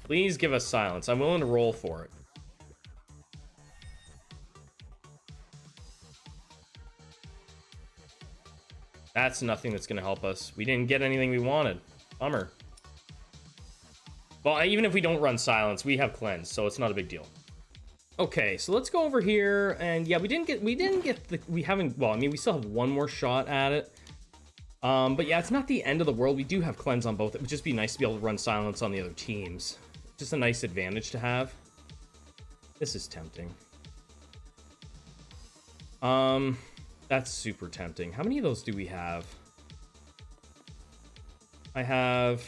Speaker 1: Please give us silence. I'm willing to roll for it. That's nothing that's going to help us. We didn't get anything we wanted. Bummer. Well, even if we don't run silence, we have cleanse, so it's not a big deal. Okay, so let's go over here, and yeah, we haven't, well, I mean, we still have one more shot at it. But yeah, it's not the end of the world. We do have cleanse on both. It would just be nice to be able to run silence on the other teams. Just a nice advantage to have. This is tempting. That's super tempting. How many of those do we have? I have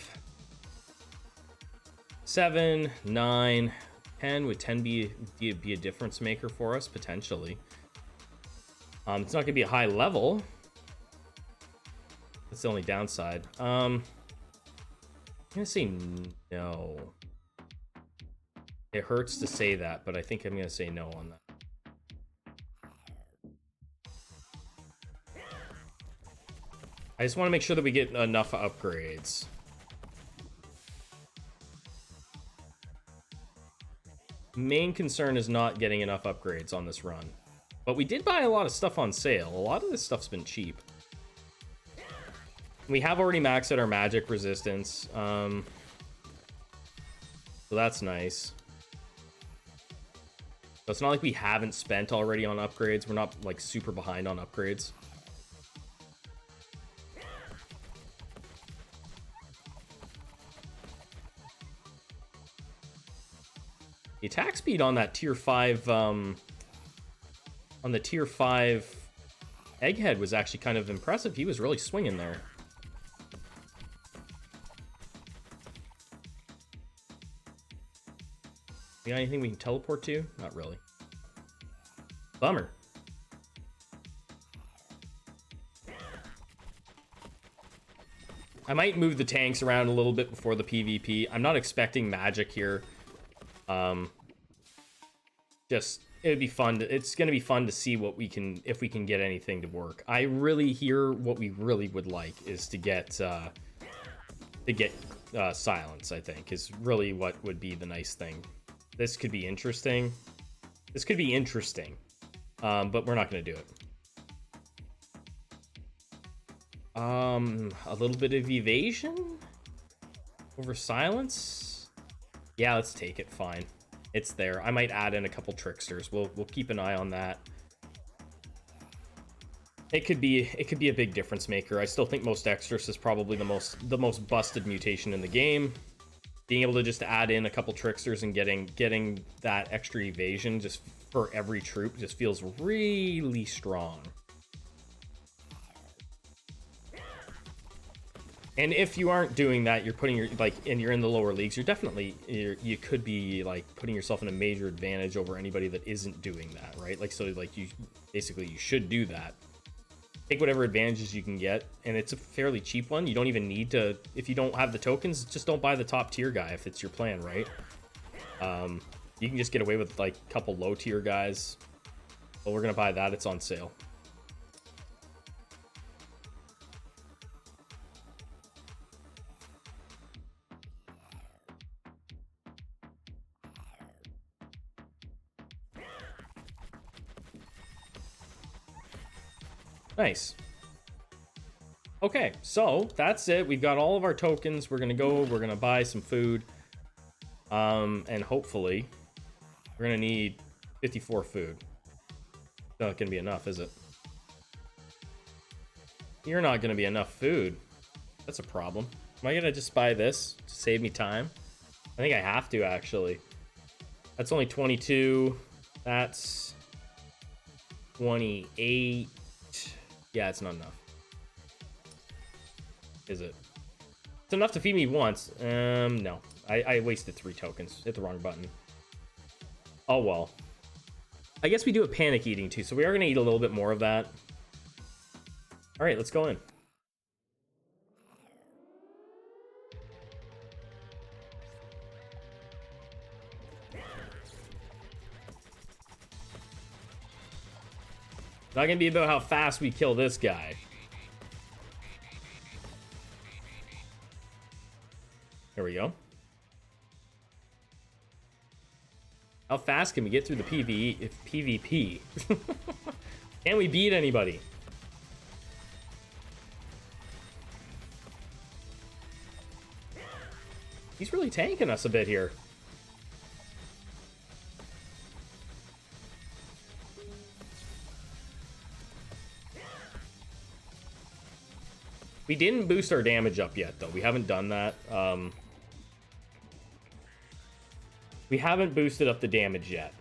Speaker 1: 7, 9, 10. Would 10 be a difference maker for us? Potentially. It's not going to be a high level. That's the only downside. I'm going to say no. It hurts to say that, but I think I'm going to say no on that. I just want to make sure that we get enough upgrades. Main concern is not getting enough upgrades on this run. But we did buy a lot of stuff on sale. A lot of this stuff's been cheap. We have already maxed out our magic resistance. So that's nice. So it's not like we haven't spent already on upgrades. We're not like super behind on upgrades. The attack speed on that tier 5 on the tier 5 Egghead was actually kind of impressive. He was really swinging there. We got anything we can teleport to? Not really. Bummer. I might move the tanks around a little bit before the PvP. I'm not expecting magic here. Just, it would be fun. It's going to be fun to see what we can, if we can get anything to work. I really hear what we really would like is to get silence, I think, is really what would be the nice thing. This could be interesting. This could be interesting, but we're not going to do it. A little bit of evasion over silence. Yeah, let's take it. Fine, it's there. I might add in a couple tricksters. We'll keep an eye on that. It could be a big difference maker. I still think most Extras is probably the most busted mutation in the game. Being able to just add in a couple tricksters and getting that extra evasion just for every troop just feels really strong. And if you aren't doing that, you're putting and you're in the lower leagues, you could be like putting yourself in a major advantage over anybody that isn't doing that, right? Like, so like you should do that. Take whatever advantages you can get, and it's a fairly cheap one. You don't even need to, if you don't have the tokens, just don't buy the top tier guy if it's your plan, right? You can just get away with like a couple low tier guys. But we're gonna buy that, it's on sale. Nice. Okay, so that's it. We've got all of our tokens. We're gonna buy some food. And hopefully we're gonna need 54 food. Not gonna be enough, is it? You're not gonna be enough food. That's a problem. Am I gonna just buy this to save me time? I think I have to, actually. That's only 22. That's 28. Yeah, it's not enough. Is it? It's enough to feed me once. No. I wasted 3 tokens. Hit the wrong button. Oh, well. I guess we do a panic eating, too, so we are going to eat a little bit more of that. All right, let's go in. It's not going to be about how fast we kill this guy. There we go. How fast can we get through the PvP? Can we beat anybody? He's really tanking us a bit here. We didn't boost our damage up yet, though. We haven't done that. We haven't boosted up the damage yet.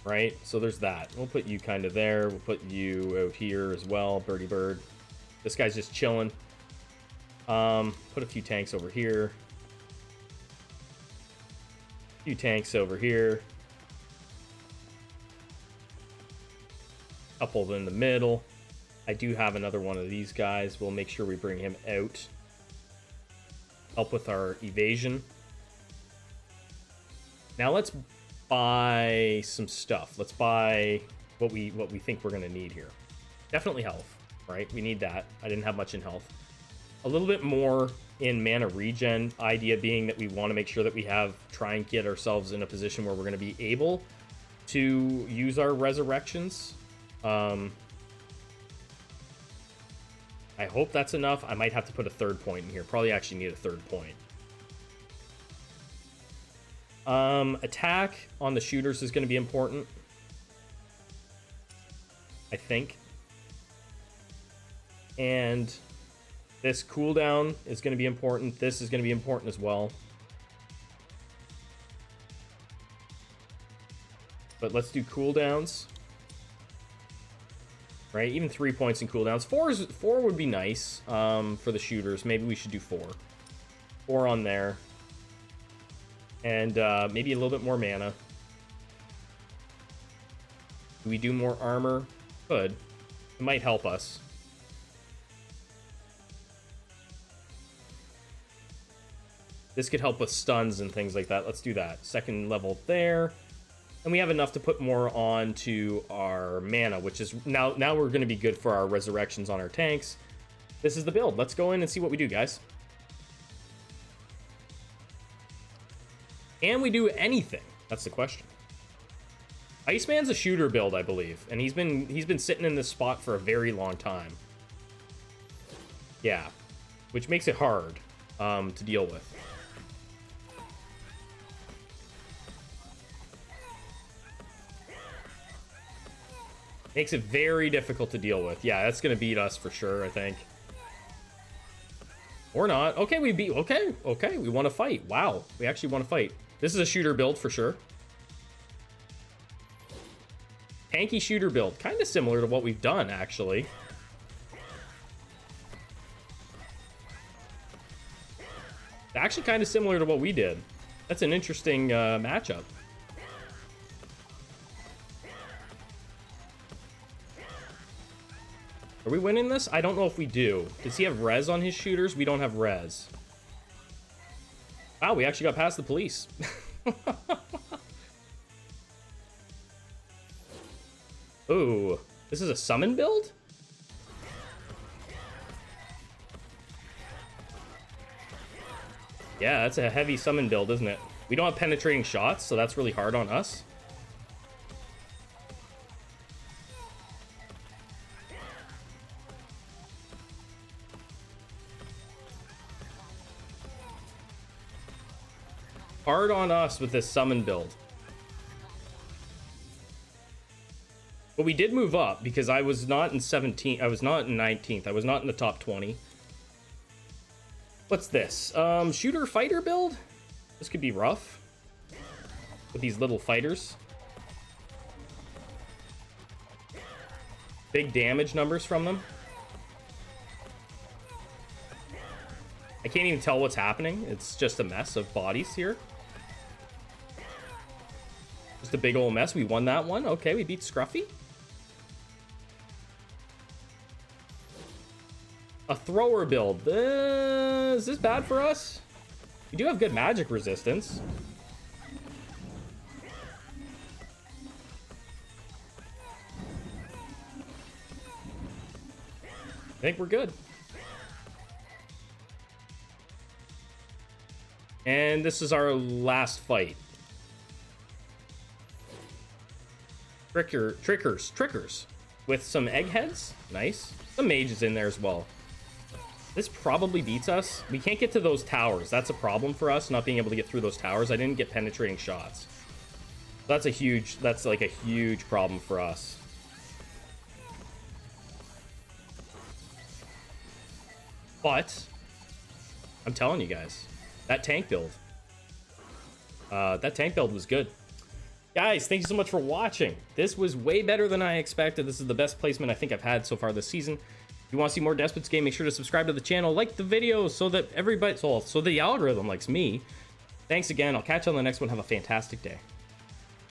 Speaker 1: Right? So there's that. We'll put you kind of there. We'll put you out here as well, Birdie Bird. This guy's just chilling. Put a few tanks over here. A few tanks over here. Couple in the middle. I do have another one of these guys. We'll make sure we bring him out. Help with our evasion. Now let's buy some stuff. Let's buy what we think we're gonna need here. Definitely health, right? We need that. I didn't have much in health. A little bit more in mana regen. Idea being that we want to make sure that we try and get ourselves in a position where we're going to be able to use our resurrections. I hope that's enough. I might have to put a third point in here. Probably actually need a third point. Attack on the shooters is going to be important, I think. And this cooldown is going to be important. This is going to be important as well. But let's do cooldowns. Right, even 3 points in cooldowns. Four would be nice for the shooters. Maybe we should do 4. 4 on there. And maybe a little bit more mana. Do we do more armor? Could. It might help us. This could help with stuns and things like that. Let's do that. Second level there. And we have enough to put more onto our mana, which is now we're going to be good for our resurrections on our tanks. This is the build. Let's go in and see what we do, guys. Can we do anything? That's the question. Iceman's a shooter build, I believe, and he's been sitting in this spot for a very long time. Yeah, which makes it hard to deal with. Makes it very difficult to deal with. Yeah, that's gonna beat us for sure, I think. Or not. Okay, we beat. Okay, we want to fight. Wow, we actually want to fight. This is a shooter build for sure. Tanky shooter build, kind of similar to what we've done, actually. Actually, kind of similar to what we did. That's an interesting matchup. Are we winning this? I don't know if we do. Does he have res on his shooters? We don't have res. Wow, we actually got past the police. Ooh, this is a summon build? Yeah, that's a heavy summon build, isn't it? We don't have penetrating shots, so that's really hard on us. Hard on us with this summon build. But we did move up because I was not in 17th. I was not in 19th. I was not in the top 20. What's this? Shooter fighter build? This could be rough. With these little fighters. Big damage numbers from them. I can't even tell what's happening. It's just a mess of bodies here. Just a big old mess. We won that one. Okay, we beat Scruffy. A thrower build. Is this bad for us? We do have good magic resistance. I think we're good. And this is our last fight. Trickers. With some eggheads. Nice. Some mages in there as well. This probably beats us. We can't get to those towers. That's a problem for us, not being able to get through those towers. I didn't get penetrating shots. That's like a huge problem for us. But I'm telling you guys, that tank build was good. Guys, thank you so much for watching. This was way better than I expected. This is the best placement I think I've had so far this season. If you want to see more Despot's Game, make sure to subscribe to the channel, like the video so that everybody, so the algorithm likes me. Thanks again. I'll catch you on the next one. Have a fantastic day.